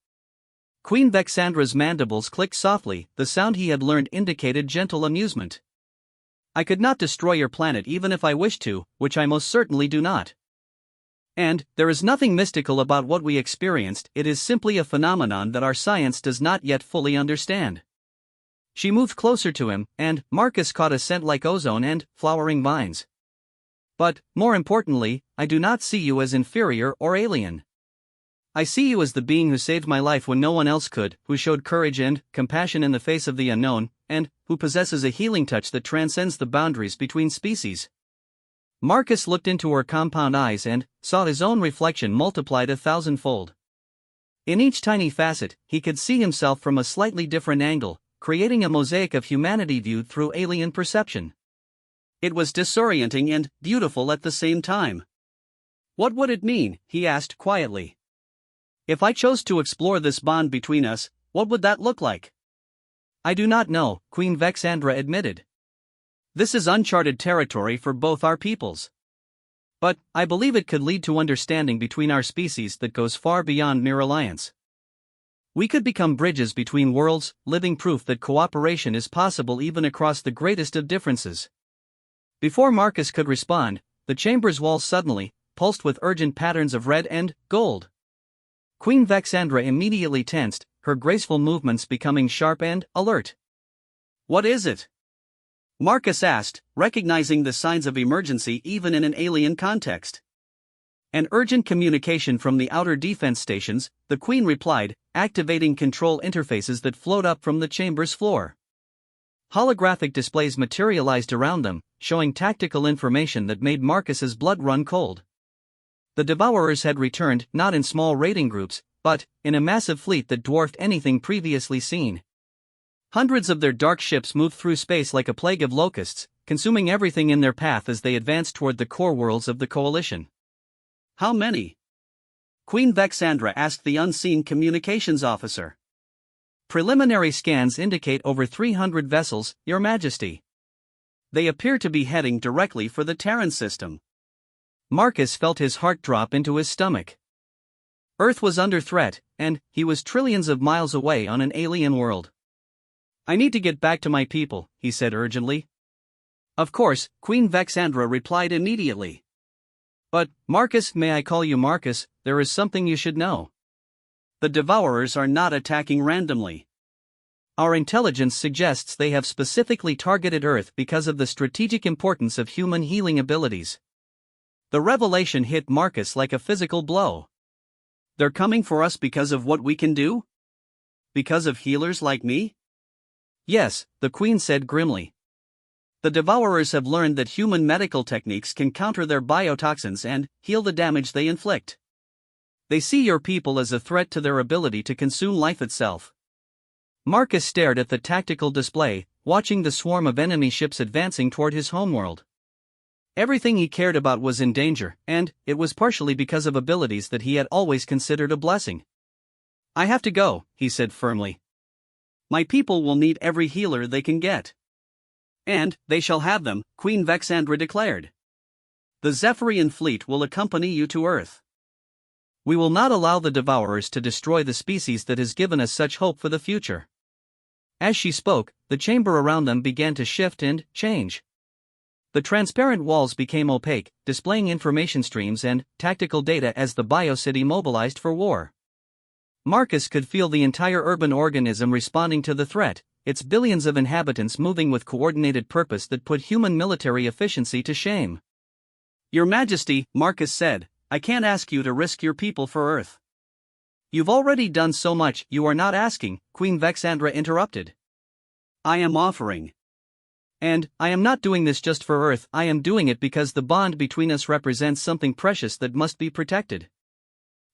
Queen Vexandra's mandibles clicked softly, the sound he had learned indicated gentle amusement. I could not destroy your planet even if I wished to, which I most certainly do not. And there is nothing mystical about what we experienced, it is simply a phenomenon that our science does not yet fully understand. She moved closer to him, and Marcus caught a scent like ozone and flowering vines. But, more importantly, I do not see you as inferior or alien. I see you as the being who saved my life when no one else could, who showed courage and compassion in the face of the unknown, and who possesses a healing touch that transcends the boundaries between species. Marcus looked into her compound eyes and saw his own reflection multiplied 1,000-fold. In each tiny facet, he could see himself from a slightly different angle, creating a mosaic of humanity viewed through alien perception. It was disorienting and beautiful at the same time. What would it mean, he asked quietly. If I chose to explore this bond between us, what would that look like? I do not know, Queen Vexandra admitted. This is uncharted territory for both our peoples. But I believe it could lead to understanding between our species that goes far beyond mere alliance. We could become bridges between worlds, living proof that cooperation is possible even across the greatest of differences. Before Marcus could respond, the chamber's walls suddenly pulsed with urgent patterns of red and gold. Queen Vexandra immediately tensed, her graceful movements becoming sharp and alert. What is it? Marcus asked, recognizing the signs of emergency even in an alien context. An urgent communication from the outer defense stations, the Queen replied, activating control interfaces that flowed up from the chamber's floor. Holographic displays materialized around them, showing tactical information that made Marcus's blood run cold. The Devourers had returned, not in small raiding groups, but in a massive fleet that dwarfed anything previously seen. Hundreds of their dark ships moved through space like a plague of locusts, consuming everything in their path as they advanced toward the core worlds of the Coalition. How many? Queen Vexandra asked the unseen communications officer. Preliminary scans indicate over 300 vessels, Your Majesty. They appear to be heading directly for the Terran system. Marcus felt his heart drop into his stomach. Earth was under threat, and he was trillions of miles away on an alien world. I need to get back to my people, he said urgently. Of course, Queen Vexandra replied immediately. But, Marcus, may I call you Marcus, there is something you should know. The Devourers are not attacking randomly. Our intelligence suggests they have specifically targeted Earth because of the strategic importance of human healing abilities. The revelation hit Marcus like a physical blow. They're coming for us because of what we can do? Because of healers like me? Yes, the Queen said grimly. The Devourers have learned that human medical techniques can counter their biotoxins and heal the damage they inflict. They see your people as a threat to their ability to consume life itself. Marcus stared at the tactical display, watching the swarm of enemy ships advancing toward his homeworld. Everything he cared about was in danger, and it was partially because of abilities that he had always considered a blessing. I have to go, he said firmly. My people will need every healer they can get. And they shall have them, Queen Vexandra declared. The Zephyrian fleet will accompany you to Earth. We will not allow the Devourers to destroy the species that has given us such hope for the future. As she spoke, the chamber around them began to shift and change. The transparent walls became opaque, displaying information streams and tactical data as the biocity mobilized for war. Marcus could feel the entire urban organism responding to the threat, its billions of inhabitants moving with coordinated purpose that put human military efficiency to shame. Your Majesty, Marcus said, I can't ask you to risk your people for Earth. You've already done so much. You are not asking, Queen Vexandra interrupted. I am offering. And I am not doing this just for Earth, I am doing it because the bond between us represents something precious that must be protected.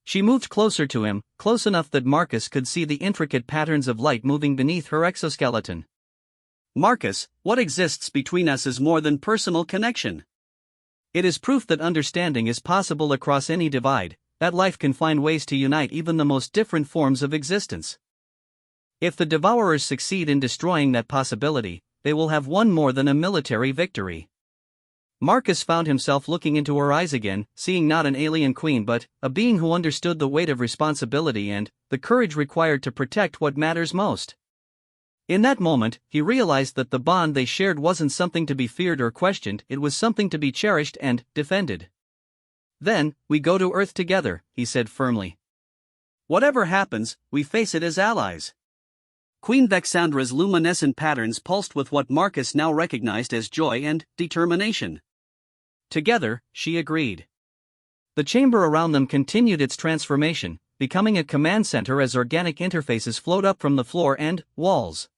She moved closer to him, close enough that Marcus could see the intricate patterns of light moving beneath her exoskeleton. Marcus, what exists between us is more than personal connection. It is proof that understanding is possible across any divide, that life can find ways to unite even the most different forms of existence. If the Devourers succeed in destroying that possibility, they will have won more than a military victory. Marcus found himself looking into her eyes again, seeing not an alien queen but a being who understood the weight of responsibility and the courage required to protect what matters most. In that moment, he realized that the bond they shared wasn't something to be feared or questioned, it was something to be cherished and defended. "Then, we go to Earth together," he said firmly. "Whatever happens, we face it as allies." Queen Vexandra's luminescent patterns pulsed with what Marcus now recognized as joy and determination. "Together," she agreed. The chamber around them continued its transformation, becoming a command center as organic interfaces flowed up from the floor and walls.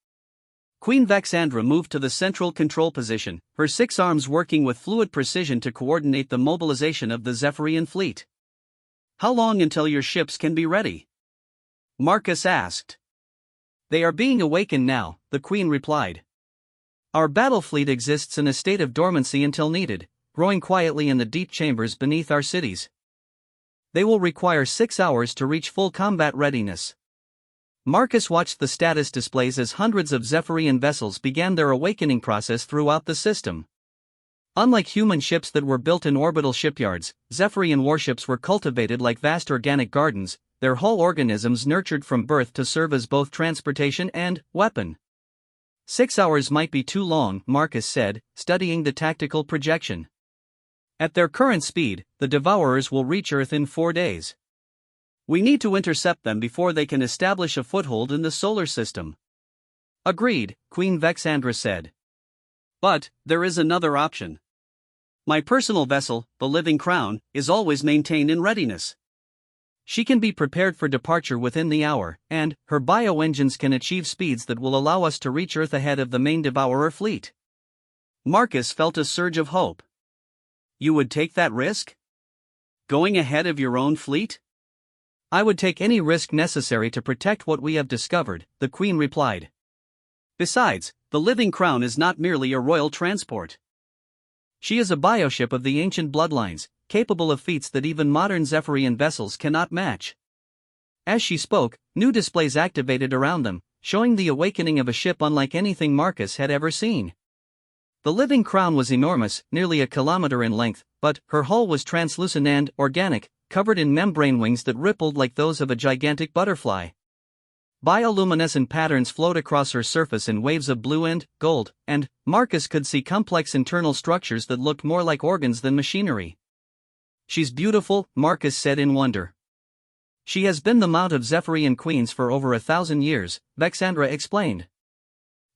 Queen Vexandra moved to the central control position, her 6 arms working with fluid precision to coordinate the mobilization of the Zephyrian fleet. "How long until your ships can be ready?" Marcus asked. "They are being awakened now," the Queen replied. "Our battle fleet exists in a state of dormancy until needed, growing quietly in the deep chambers beneath our cities. They will require 6 hours to reach full combat readiness." Marcus watched the status displays as hundreds of Zephyrian vessels began their awakening process throughout the system. Unlike human ships that were built in orbital shipyards, Zephyrian warships were cultivated like vast organic gardens, their whole organisms nurtured from birth to serve as both transportation and weapon. 6 hours might be too long, Marcus said, studying the tactical projection. At their current speed, the Devourers will reach Earth in 4 days. We need to intercept them before they can establish a foothold in the solar system. Agreed, Queen Vexandra said. But, there is another option. My personal vessel, the Living Crown, is always maintained in readiness. She can be prepared for departure within the hour, and her bioengines can achieve speeds that will allow us to reach Earth ahead of the main Devourer fleet. Marcus felt a surge of hope. You would take that risk? Going ahead of your own fleet? I would take any risk necessary to protect what we have discovered, the Queen replied. Besides, the Living Crown is not merely a royal transport. She is a bioship of the ancient bloodlines, capable of feats that even modern Zephyrian vessels cannot match. As she spoke, new displays activated around them, showing the awakening of a ship unlike anything Marcus had ever seen. The Living Crown was enormous, nearly a kilometer in length, but her hull was translucent and organic, covered in membrane wings that rippled like those of a gigantic butterfly. Bioluminescent patterns flowed across her surface in waves of blue and gold, and Marcus could see complex internal structures that looked more like organs than machinery. She's beautiful, Marcus said in wonder. She has been the mount of Zephyrian queens for over 1,000 years, Vexandra explained.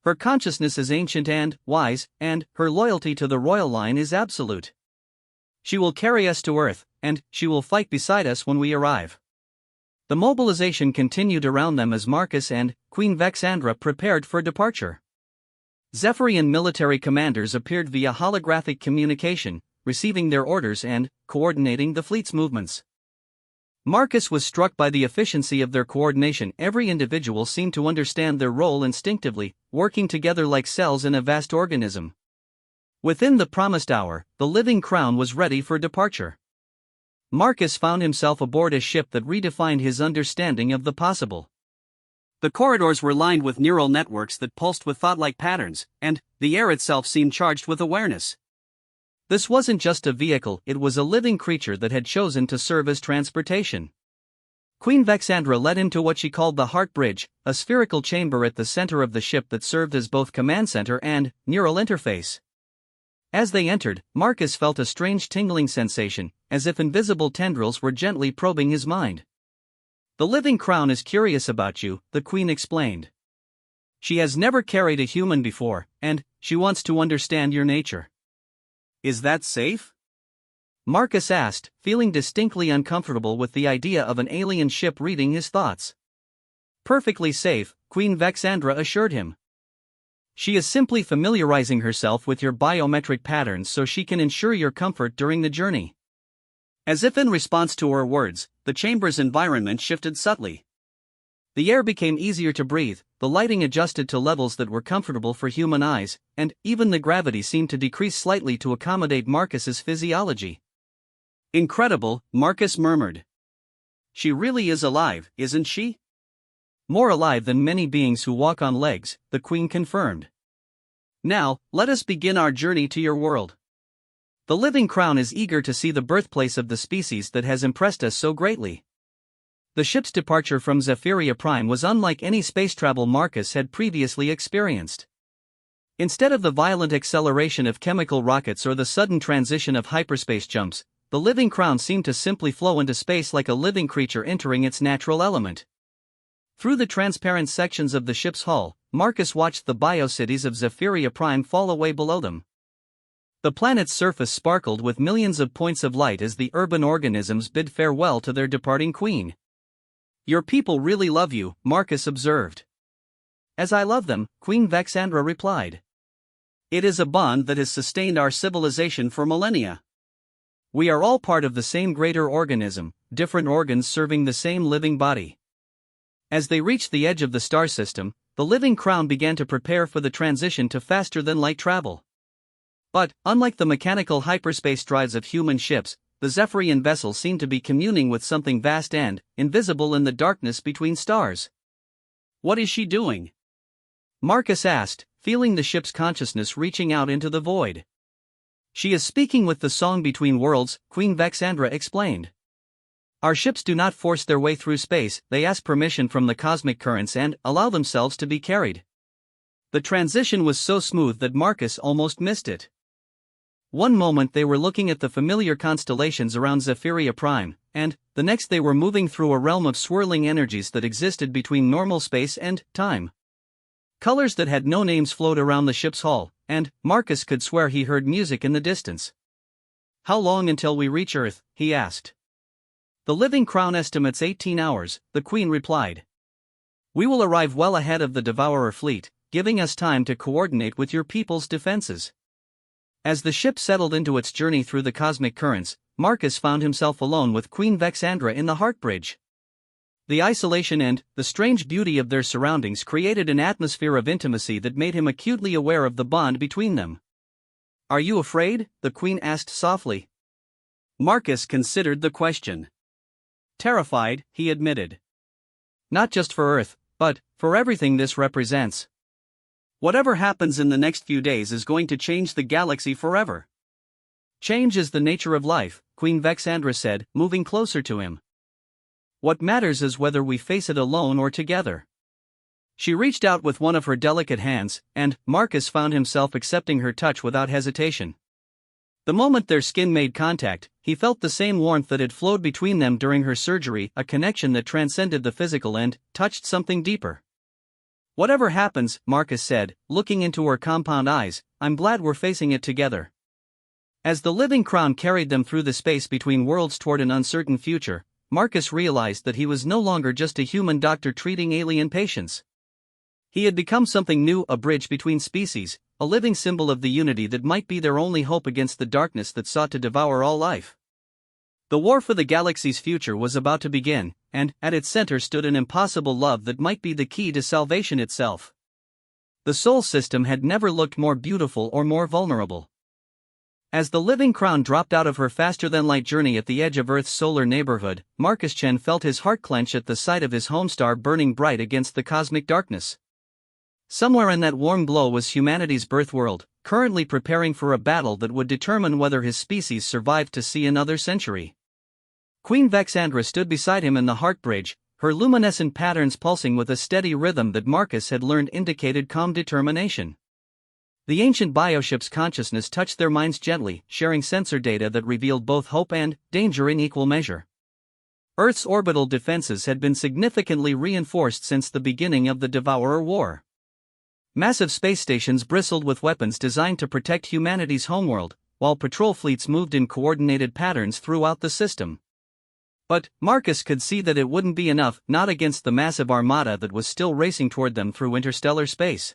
Her consciousness is ancient and wise, and her loyalty to the royal line is absolute. She will carry us to Earth, and she will fight beside us when we arrive. The mobilization continued around them as Marcus and Queen Vexandra prepared for departure. Zephyrian military commanders appeared via holographic communication, receiving their orders and coordinating the fleet's movements. Marcus was struck by the efficiency of their coordination. Every individual seemed to understand their role instinctively, working together like cells in a vast organism. Within the promised hour, the Living Crown was ready for departure. Marcus found himself aboard a ship that redefined his understanding of the possible. The corridors were lined with neural networks that pulsed with thought-like patterns, and the air itself seemed charged with awareness. This wasn't just a vehicle, it was a living creature that had chosen to serve as transportation. Queen Vexandra led him to what she called the Heart Bridge, a spherical chamber at the center of the ship that served as both command center and neural interface. As they entered, Marcus felt a strange tingling sensation, as if invisible tendrils were gently probing his mind. The Living Crown is curious about you, the Queen explained. She has never carried a human before, and she wants to understand your nature. Is that safe? Marcus asked, feeling distinctly uncomfortable with the idea of an alien ship reading his thoughts. Perfectly safe, Queen Vexandra assured him. She is simply familiarizing herself with your biometric patterns so she can ensure your comfort during the journey. As if in response to her words, the chamber's environment shifted subtly. The air became easier to breathe, the lighting adjusted to levels that were comfortable for human eyes, and even the gravity seemed to decrease slightly to accommodate Marcus's physiology. Incredible, Marcus murmured. She really is alive, isn't she? More alive than many beings who walk on legs, the Queen confirmed. Now, let us begin our journey to your world. The Living Crown is eager to see the birthplace of the species that has impressed us so greatly. The ship's departure from Zephyria Prime was unlike any space travel Marcus had previously experienced. Instead of the violent acceleration of chemical rockets or the sudden transition of hyperspace jumps, the living crown seemed to simply flow into space like a living creature entering its natural element. Through the transparent sections of the ship's hull, Marcus watched the biocities of Zephyria Prime fall away below them. The planet's surface sparkled with millions of points of light as the urban organisms bid farewell to their departing queen. "Your people really love you," Marcus observed. "As I love them," Queen Vexandra replied. "It is a bond that has sustained our civilization for millennia. We are all part of the same greater organism, different organs serving the same living body." As they reached the edge of the star system, the living crown began to prepare for the transition to faster-than-light travel. But, unlike the mechanical hyperspace drives of human ships, the Zephyrian vessel seemed to be communing with something vast and invisible in the darkness between stars. "What is she doing?" Marcus asked, feeling the ship's consciousness reaching out into the void. "She is speaking with the song between worlds," Queen Vexandra explained. "Our ships do not force their way through space, they ask permission from the cosmic currents and allow themselves to be carried." The transition was so smooth that Marcus almost missed it. One moment they were looking at the familiar constellations around Zephyria Prime, and the next they were moving through a realm of swirling energies that existed between normal space and time. Colors that had no names flowed around the ship's hull, and Marcus could swear he heard music in the distance. "How long until we reach Earth?" he asked. "The living crown estimates 18 hours, the Queen replied. "We will arrive well ahead of the Devourer fleet, giving us time to coordinate with your people's defenses." As the ship settled into its journey through the cosmic currents, Marcus found himself alone with Queen Vexandra in the Heart Bridge. The isolation and the strange beauty of their surroundings created an atmosphere of intimacy that made him acutely aware of the bond between them. "Are you afraid?" the Queen asked softly. Marcus considered the question. "Terrified," he admitted. "Not just for Earth, but for everything this represents. Whatever happens in the next few days is going to change the galaxy forever." "Change is the nature of life," Queen Vexandra said, moving closer to him. "What matters is whether we face it alone or together." She reached out with one of her delicate hands, and Marcus found himself accepting her touch without hesitation. The moment their skin made contact, he felt the same warmth that had flowed between them during her surgery, a connection that transcended the physical and touched something deeper. "Whatever happens," Marcus said, looking into her compound eyes, "I'm glad we're facing it together." As the living crown carried them through the space between worlds toward an uncertain future, Marcus realized that he was no longer just a human doctor treating alien patients. He had become something new, a bridge between species, a living symbol of the unity that might be their only hope against the darkness that sought to devour all life. The war for the galaxy's future was about to begin, and at its center stood an impossible love that might be the key to salvation itself. The Sol system had never looked more beautiful or more vulnerable. As the living crown dropped out of her faster-than-light journey at the edge of Earth's solar neighborhood, Marcus Chen felt his heart clench at the sight of his home star burning bright against the cosmic darkness. Somewhere in that warm glow was humanity's birth world, currently preparing for a battle that would determine whether his species survived to see another century. Queen Vexandra stood beside him in the Heart Bridge, her luminescent patterns pulsing with a steady rhythm that Marcus had learned indicated calm determination. The ancient bioship's consciousness touched their minds gently, sharing sensor data that revealed both hope and danger in equal measure. Earth's orbital defenses had been significantly reinforced since the beginning of the Devourer War. Massive space stations bristled with weapons designed to protect humanity's homeworld, while patrol fleets moved in coordinated patterns throughout the system. But Marcus could see that it wouldn't be enough, not against the massive armada that was still racing toward them through interstellar space.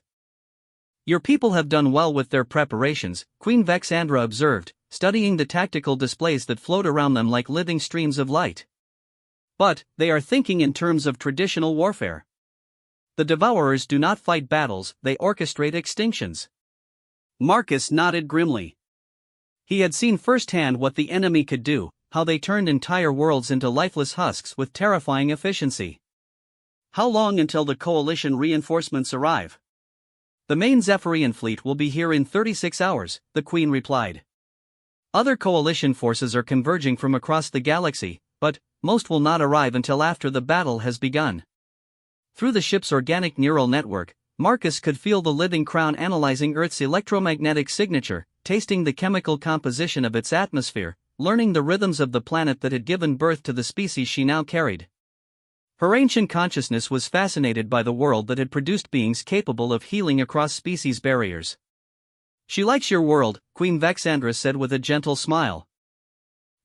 "Your people have done well with their preparations," Queen Vexandra observed, studying the tactical displays that flowed around them like living streams of light. "But they are thinking in terms of traditional warfare. The Devourers do not fight battles, they orchestrate extinctions." Marcus nodded grimly. He had seen firsthand what the enemy could do, how they turned entire worlds into lifeless husks with terrifying efficiency. "How long until the coalition reinforcements arrive?" "The main Zephyrian fleet will be here in 36 hours, the Queen replied. "Other coalition forces are converging from across the galaxy, but most will not arrive until after the battle has begun. Through the ship's organic neural network, Marcus could feel the living crown analyzing Earth's electromagnetic signature, tasting the chemical composition of its atmosphere, learning the rhythms of the planet that had given birth to the species she now carried. Her ancient consciousness was fascinated by the world that had produced beings capable of healing across species barriers. "She likes your world," Queen Vexandra said with a gentle smile.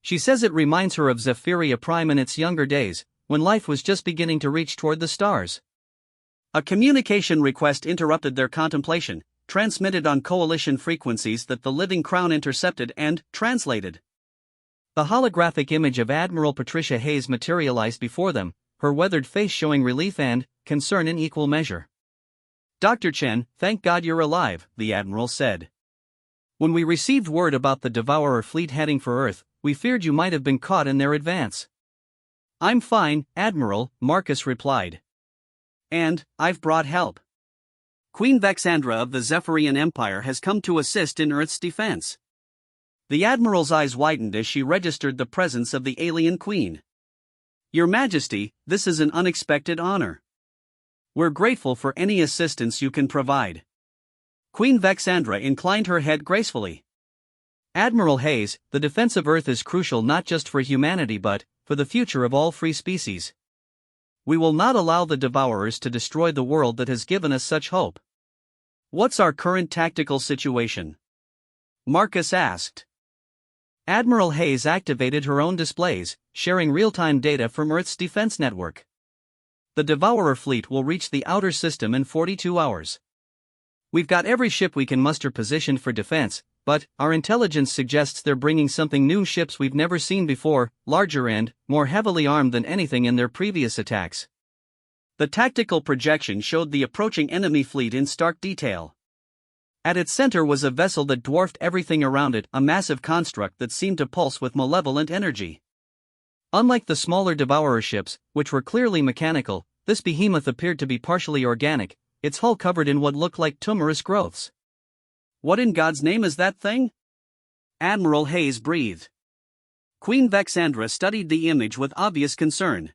She says it reminds her of Zephyria Prime in its younger days, when life was just beginning to reach toward the stars. A communication request interrupted their contemplation, transmitted on coalition frequencies that the living crown intercepted and translated. The holographic image of Admiral Patricia Hayes materialized before them, her weathered face showing relief and concern in equal measure. "Dr. Chen, thank God you're alive," the Admiral said. "When we received word about the Devourer fleet heading for Earth, we feared you might have been caught in their advance." "I'm fine, Admiral," Marcus replied. "And I've brought help. Queen Vexandra of the Zephyrian Empire has come to assist in Earth's defense." The Admiral's eyes widened as she registered the presence of the alien queen. "Your Majesty, this is an unexpected honor. We're grateful for any assistance you can provide." Queen Vexandra inclined her head gracefully. "Admiral Hayes, the defense of Earth is crucial not just for humanity but for the future of all free species. We will not allow the Devourers to destroy the world that has given us such hope." "What's our current tactical situation?" Marcus asked. Admiral Hayes activated her own displays, sharing real-time data from Earth's defense network. "The Devourer fleet will reach the outer system in 42 hours. We've got every ship we can muster positioned for defense, but our intelligence suggests they're bringing something new, ships we've never seen before, larger and more heavily armed than anything in their previous attacks." The tactical projection showed the approaching enemy fleet in stark detail. At its center was a vessel that dwarfed everything around it, a massive construct that seemed to pulse with malevolent energy. Unlike the smaller Devourer ships, which were clearly mechanical, this behemoth appeared to be partially organic, its hull covered in what looked like tumorous growths. "What in God's name is that thing?" Admiral Hayes breathed. Queen Vexandra studied the image with obvious concern.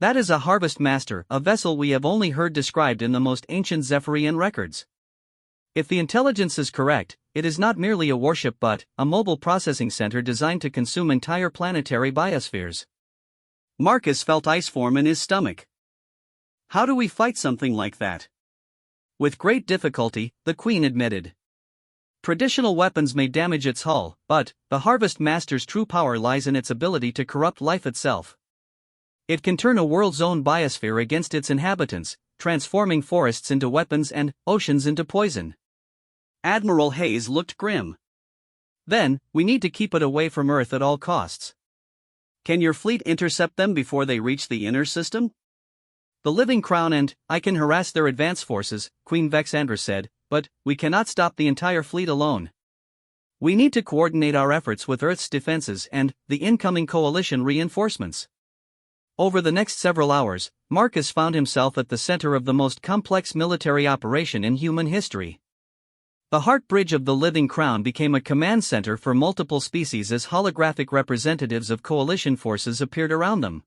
"That is a Harvest Master, a vessel we have only heard described in the most ancient Zephyrian records. If the intelligence is correct, it is not merely a warship but a mobile processing center designed to consume entire planetary biospheres." Marcus felt ice form in his stomach. "How do we fight something like that?" "With great difficulty," the Queen admitted. "Traditional weapons may damage its hull, but the Harvest Master's true power lies in its ability to corrupt life itself. It can turn a world's own biosphere against its inhabitants, transforming forests into weapons and oceans into poison." Admiral Hayes looked grim. "Then, we need to keep it away from Earth at all costs." "Can your fleet intercept them before they reach the inner system?" "The Living Crown and I can harass their advance forces," Queen Vexandra said, "but we cannot stop the entire fleet alone. We need to coordinate our efforts with Earth's defenses and the incoming coalition reinforcements." Over the next several hours, Marcus found himself at the center of the most complex military operation in human history. The Heart Bridge of the Living Crown became a command center for multiple species as holographic representatives of coalition forces appeared around them.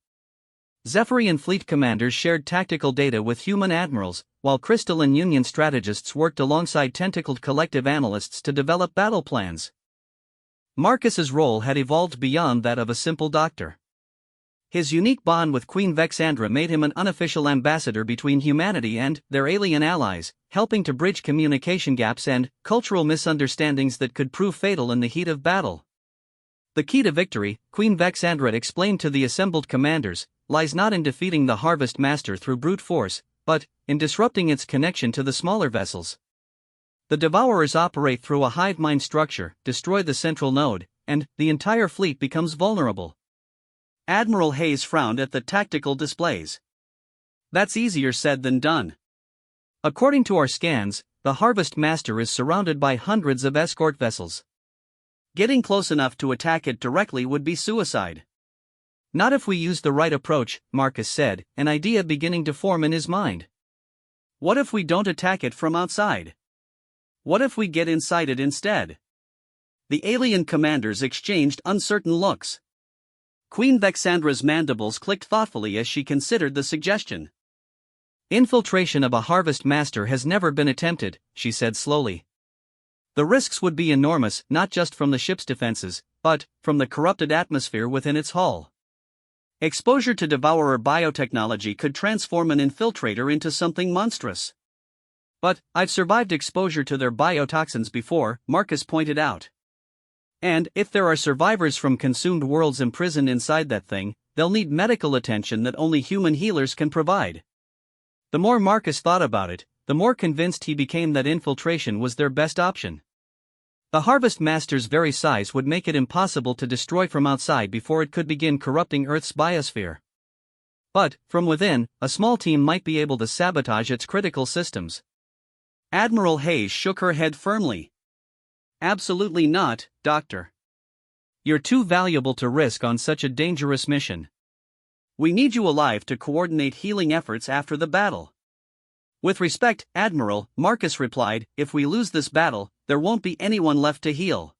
Zephyrian fleet commanders shared tactical data with human admirals, while Crystalline Union strategists worked alongside tentacled collective analysts to develop battle plans. Marcus's role had evolved beyond that of a simple doctor. His unique bond with Queen Vexandra made him an unofficial ambassador between humanity and their alien allies, helping to bridge communication gaps and cultural misunderstandings that could prove fatal in the heat of battle. "The key to victory," Queen Vexandra explained to the assembled commanders, "lies not in defeating the Harvest Master through brute force, but in disrupting its connection to the smaller vessels. The Devourers operate through a hive mind structure, destroy the central node, and the entire fleet becomes vulnerable." Admiral Hayes frowned at the tactical displays. "That's easier said than done. According to our scans, the Harvest Master is surrounded by hundreds of escort vessels. Getting close enough to attack it directly would be suicide." "Not if we use the right approach," Marcus said, an idea beginning to form in his mind. "What if we don't attack it from outside? What if we get inside it instead?" The alien commanders exchanged uncertain looks. Queen Vexandra's mandibles clicked thoughtfully as she considered the suggestion. Infiltration of a harvest master has never been attempted, she said slowly. The risks would be enormous, not just from the ship's defenses, but from the corrupted atmosphere within its hull. Exposure to devourer biotechnology could transform an infiltrator into something monstrous. But I've survived exposure to their biotoxins before, Marcus pointed out. And if there are survivors from consumed worlds imprisoned inside that thing, they'll need medical attention that only human healers can provide. The more Marcus thought about it, the more convinced he became that infiltration was their best option. The Harvest Master's very size would make it impossible to destroy from outside before it could begin corrupting Earth's biosphere. But, from within, a small team might be able to sabotage its critical systems. Admiral Hayes shook her head firmly. Absolutely not, Doctor. You're too valuable to risk on such a dangerous mission. We need you alive to coordinate healing efforts after the battle. With respect, Admiral, Marcus replied, if we lose this battle, there won't be anyone left to heal.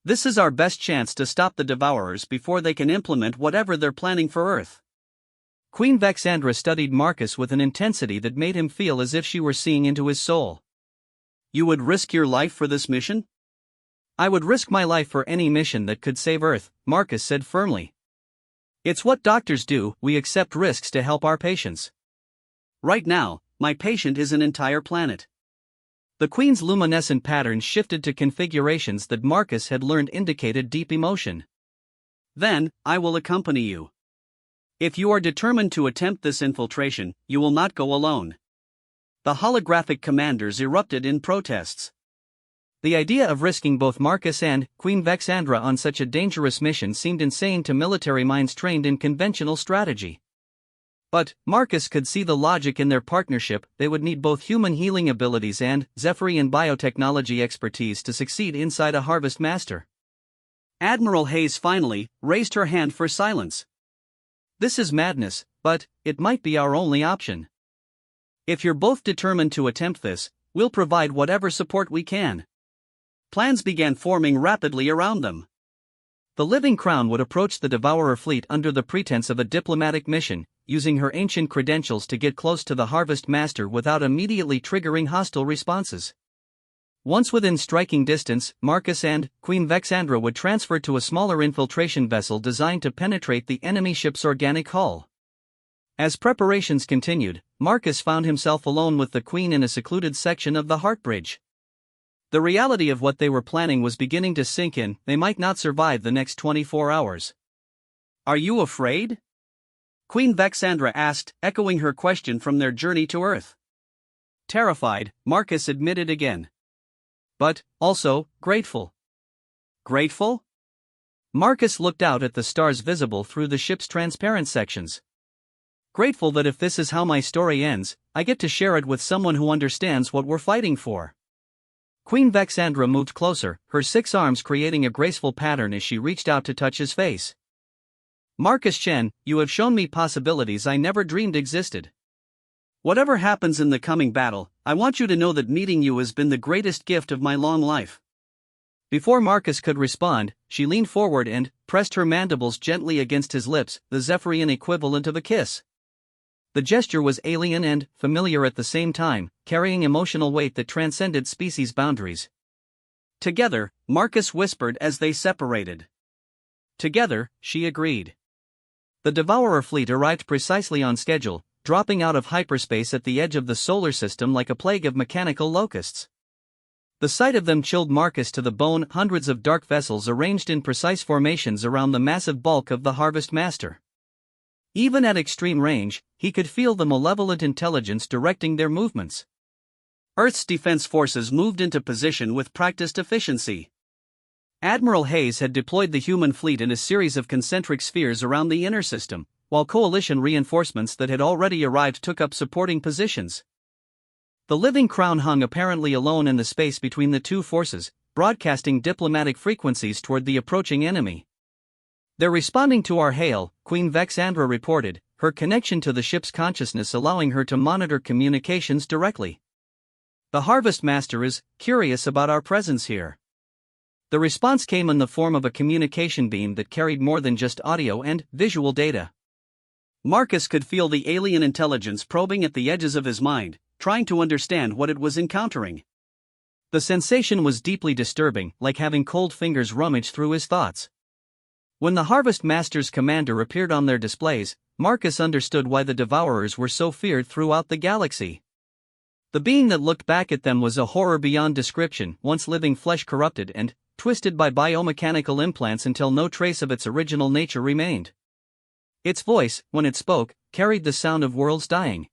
This is our best chance to stop the Devourers before they can implement whatever they're planning for Earth. Queen Vexandra studied Marcus with an intensity that made him feel as if she were seeing into his soul. You would risk your life for this mission? I would risk my life for any mission that could save Earth, Marcus said firmly. It's what doctors do, we accept risks to help our patients. Right now, my patient is an entire planet. The Queen's luminescent pattern shifted to configurations that Marcus had learned indicated deep emotion. Then, I will accompany you. If you are determined to attempt this infiltration, you will not go alone. The holographic commanders erupted in protests. The idea of risking both Marcus and Queen Vexandra on such a dangerous mission seemed insane to military minds trained in conventional strategy. But Marcus could see the logic in their partnership. They would need both human healing abilities and Zephyrian biotechnology expertise to succeed inside a Harvest Master. Admiral Hayes finally raised her hand for silence. This is madness, but it might be our only option. If you're both determined to attempt this, we'll provide whatever support we can. Plans began forming rapidly around them. The Living Crown would approach the Devourer fleet under the pretense of a diplomatic mission, using her ancient credentials to get close to the Harvest Master without immediately triggering hostile responses. Once within striking distance, Marcus and Queen Vexandra would transfer to a smaller infiltration vessel designed to penetrate the enemy ship's organic hull. As preparations continued, Marcus found himself alone with the Queen in a secluded section of the Heart Bridge. The reality of what they were planning was beginning to sink in. They might not survive the next 24 hours. Are you afraid? Queen Vexandra asked, echoing her question from their journey to Earth. Terrified, Marcus admitted again. But, also, grateful. Grateful? Marcus looked out at the stars visible through the ship's transparent sections. Grateful that if this is how my story ends, I get to share it with someone who understands what we're fighting for. Queen Vexandra moved closer, her 6 arms creating a graceful pattern as she reached out to touch his face. Marcus Chen, you have shown me possibilities I never dreamed existed. Whatever happens in the coming battle, I want you to know that meeting you has been the greatest gift of my long life. Before Marcus could respond, she leaned forward and pressed her mandibles gently against his lips, the Zephyrian equivalent of a kiss. The gesture was alien and familiar at the same time, carrying emotional weight that transcended species boundaries. Together, Marcus whispered as they separated. Together, she agreed. The Devourer fleet arrived precisely on schedule, dropping out of hyperspace at the edge of the solar system like a plague of mechanical locusts. The sight of them chilled Marcus to the bone. Hundreds of dark vessels arranged in precise formations around the massive bulk of the Harvest Master. Even at extreme range, he could feel the malevolent intelligence directing their movements. Earth's defense forces moved into position with practiced efficiency. Admiral Hayes had deployed the human fleet in a series of concentric spheres around the inner system, while coalition reinforcements that had already arrived took up supporting positions. The Living Crown hung apparently alone in the space between the two forces, broadcasting diplomatic frequencies toward the approaching enemy. They're responding to our hail, Queen Vexandra reported, her connection to the ship's consciousness allowing her to monitor communications directly. The Harvest Master is curious about our presence here. The response came in the form of a communication beam that carried more than just audio and visual data. Marcus could feel the alien intelligence probing at the edges of his mind, trying to understand what it was encountering. The sensation was deeply disturbing, like having cold fingers rummage through his thoughts. When the Harvest Master's commander appeared on their displays, Marcus understood why the Devourers were so feared throughout the galaxy. The being that looked back at them was a horror beyond description, once living flesh corrupted and twisted by biomechanical implants until no trace of its original nature remained. Its voice, when it spoke, carried the sound of worlds dying.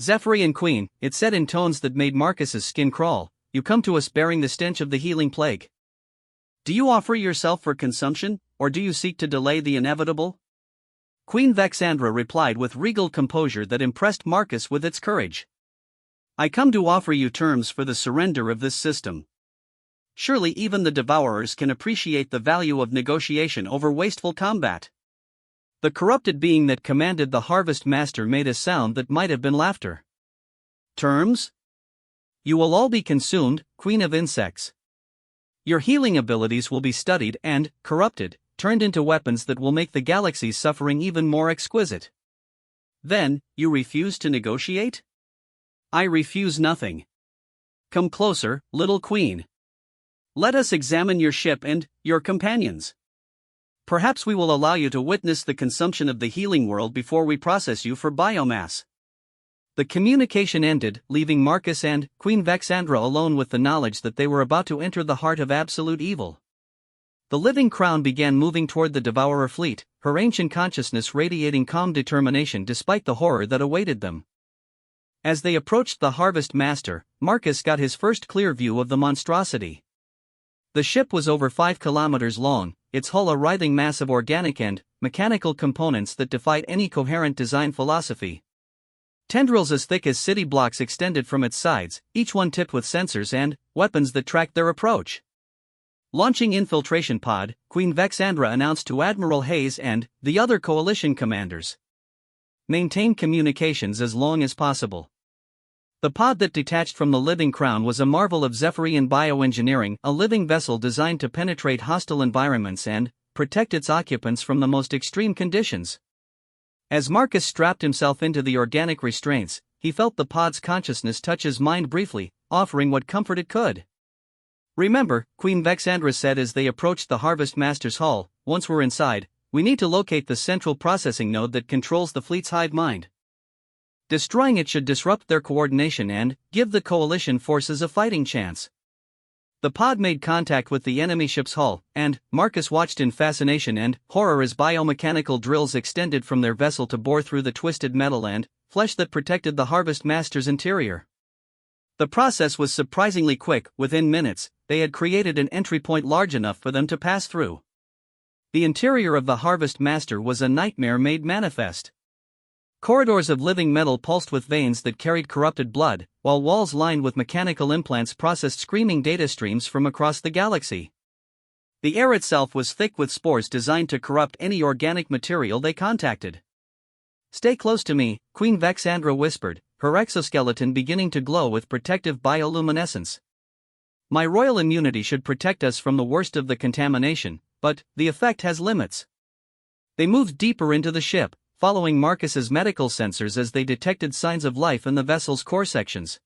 "Zephyrian Queen," it said in tones that made Marcus's skin crawl, "you come to us bearing the stench of the healing plague. Do you offer yourself for consumption, or do you seek to delay the inevitable?" Queen Vexandra replied with regal composure that impressed Marcus with its courage. "I come to offer you terms for the surrender of this system. Surely even the Devourers can appreciate the value of negotiation over wasteful combat." The corrupted being that commanded the Harvest Master made a sound that might have been laughter. "Terms? You will all be consumed, Queen of Insects. Your healing abilities will be studied and, corrupted, turned into weapons that will make the galaxy's suffering even more exquisite." "Then, you refuse to negotiate?" "I refuse nothing. Come closer, little queen. Let us examine your ship and your companions. Perhaps we will allow you to witness the consumption of the healing world before we process you for biomass." The communication ended, leaving Marcus and Queen Vexandra alone with the knowledge that they were about to enter the heart of absolute evil. The living crown began moving toward the Devourer fleet, her ancient consciousness radiating calm determination despite the horror that awaited them. As they approached the Harvest Master, Marcus got his first clear view of the monstrosity. The ship was over 5 kilometers long, its hull a writhing mass of organic and mechanical components that defied any coherent design philosophy. Tendrils as thick as city blocks extended from its sides, each one tipped with sensors and weapons that tracked their approach. Launching infiltration pod, Queen Vexandra announced to Admiral Hayes and the other coalition commanders. "Maintain communications as long as possible." The pod that detached from the living crown was a marvel of Zephyrian bioengineering, a living vessel designed to penetrate hostile environments and protect its occupants from the most extreme conditions. As Marcus strapped himself into the organic restraints, he felt the pod's consciousness touch his mind briefly, offering what comfort it could. "Remember," Queen Vexandra said as they approached the Harvest Master's hull, "once we're inside, we need to locate the central processing node that controls the fleet's hive mind. Destroying it should disrupt their coordination and give the coalition forces a fighting chance." The pod made contact with the enemy ship's hull, and Marcus watched in fascination and horror as biomechanical drills extended from their vessel to bore through the twisted metal and flesh that protected the Harvest Master's interior. The process was surprisingly quick. Within minutes, they had created an entry point large enough for them to pass through. The interior of the Harvest Master was a nightmare made manifest. Corridors of living metal pulsed with veins that carried corrupted blood, while walls lined with mechanical implants processed screaming data streams from across the galaxy. The air itself was thick with spores designed to corrupt any organic material they contacted. "Stay close to me," Queen Vexandra whispered, her exoskeleton beginning to glow with protective bioluminescence. "My royal immunity should protect us from the worst of the contamination, but the effect has limits." They moved deeper into the ship, following Marcus's medical sensors as they detected signs of life in the vessel's core sections.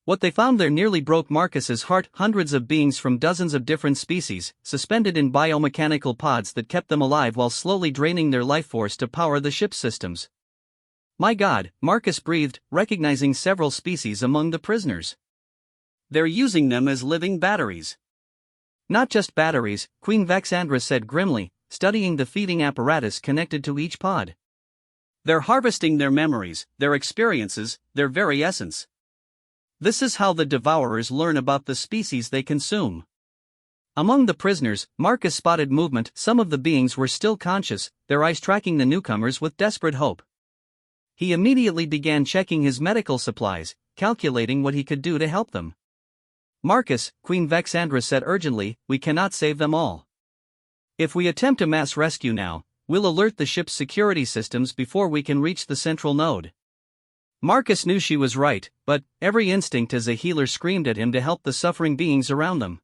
What they found there nearly broke Marcus's heart. Hundreds of beings from dozens of different species, suspended in biomechanical pods that kept them alive while slowly draining their life force to power the ship's systems. "My God," Marcus breathed, recognizing several species among the prisoners. "They're using them as living batteries." "Not just batteries," Queen Vexandra said grimly, studying the feeding apparatus connected to each pod. "They're harvesting their memories, their experiences, their very essence. This is how the Devourers learn about the species they consume." Among the prisoners, Marcus spotted movement. Some of the beings were still conscious, their eyes tracking the newcomers with desperate hope. He immediately began checking his medical supplies, calculating what he could do to help them. "Marcus," Queen Vexandra said urgently, "we cannot save them all. If we attempt a mass rescue now, we'll alert the ship's security systems before we can reach the central node." Marcus knew she was right, but every instinct as a healer screamed at him to help the suffering beings around them.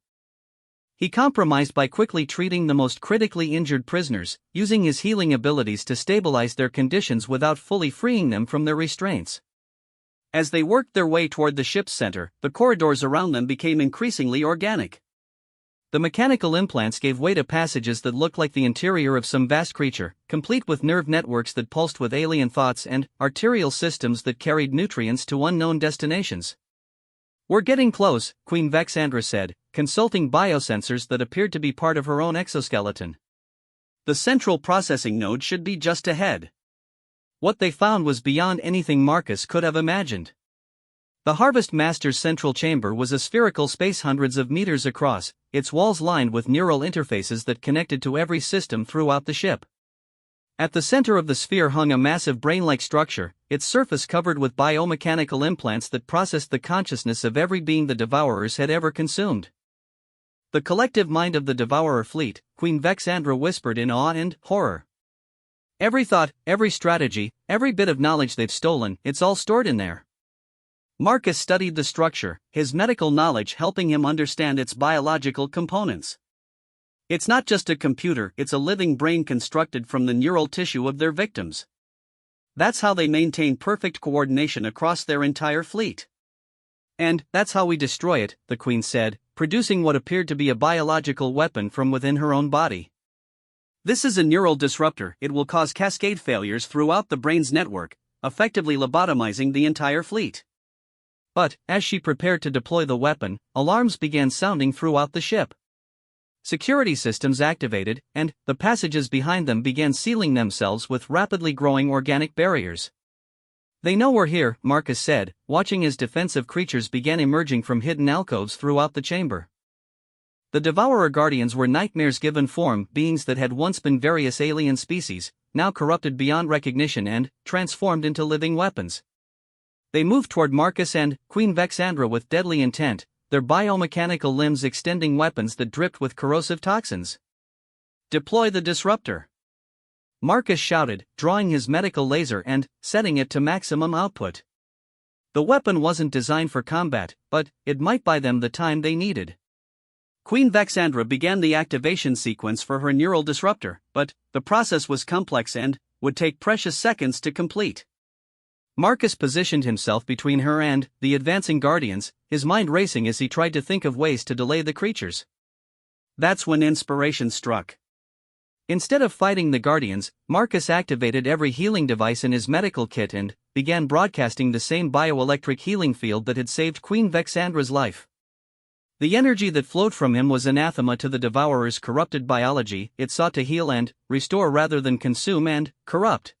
He compromised by quickly treating the most critically injured prisoners, using his healing abilities to stabilize their conditions without fully freeing them from their restraints. As they worked their way toward the ship's center, the corridors around them became increasingly organic. The mechanical implants gave way to passages that looked like the interior of some vast creature, complete with nerve networks that pulsed with alien thoughts and arterial systems that carried nutrients to unknown destinations. "We're getting close," Queen Vexandra said, consulting biosensors that appeared to be part of her own exoskeleton. The central processing node should be just ahead. What they found was beyond anything Marcus could have imagined. The Harvest Master's central chamber was a spherical space hundreds of meters across, its walls lined with neural interfaces that connected to every system throughout the ship. At the center of the sphere hung a massive brain-like structure, its surface covered with biomechanical implants that processed the consciousness of every being the Devourers had ever consumed. "The collective mind of the Devourer fleet," Queen Vexandra whispered in awe and horror. "Every thought, every strategy, every bit of knowledge they've stolen, it's all stored in there." Marcus studied the structure, his medical knowledge helping him understand its biological components. "It's not just a computer, it's a living brain constructed from the neural tissue of their victims. That's how they maintain perfect coordination across their entire fleet. And that's how we destroy it," the Queen said, producing what appeared to be a biological weapon from within her own body. "This is a neural disruptor. It will cause cascade failures throughout the brain's network, effectively lobotomizing the entire fleet." But, as she prepared to deploy the weapon, alarms began sounding throughout the ship. Security systems activated, and the passages behind them began sealing themselves with rapidly growing organic barriers. "They know we're here," Marcus said, watching as defensive creatures began emerging from hidden alcoves throughout the chamber. The Devourer Guardians were nightmares given form, beings that had once been various alien species, now corrupted beyond recognition and transformed into living weapons. They moved toward Marcus and Queen Vexandra with deadly intent, their biomechanical limbs extending weapons that dripped with corrosive toxins. "Deploy the disruptor," Marcus shouted, drawing his medical laser and setting it to maximum output. The weapon wasn't designed for combat, but it might buy them the time they needed. Queen Vexandra began the activation sequence for her neural disruptor, but the process was complex and would take precious seconds to complete. Marcus positioned himself between her and the advancing Guardians, his mind racing as he tried to think of ways to delay the creatures. That's when inspiration struck. Instead of fighting the Guardians, Marcus activated every healing device in his medical kit and began broadcasting the same bioelectric healing field that had saved Queen Vexandra's life. The energy that flowed from him was anathema to the Devourer's corrupted biology. It sought to heal and restore rather than consume and corrupt.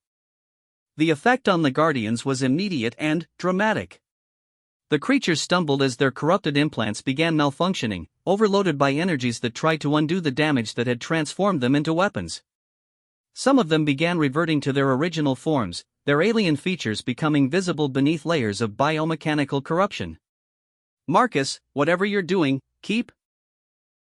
The effect on the Guardians was immediate and dramatic. The creatures stumbled as their corrupted implants began malfunctioning, overloaded by energies that tried to undo the damage that had transformed them into weapons. Some of them began reverting to their original forms, their alien features becoming visible beneath layers of biomechanical corruption. "Marcus, whatever you're doing, keep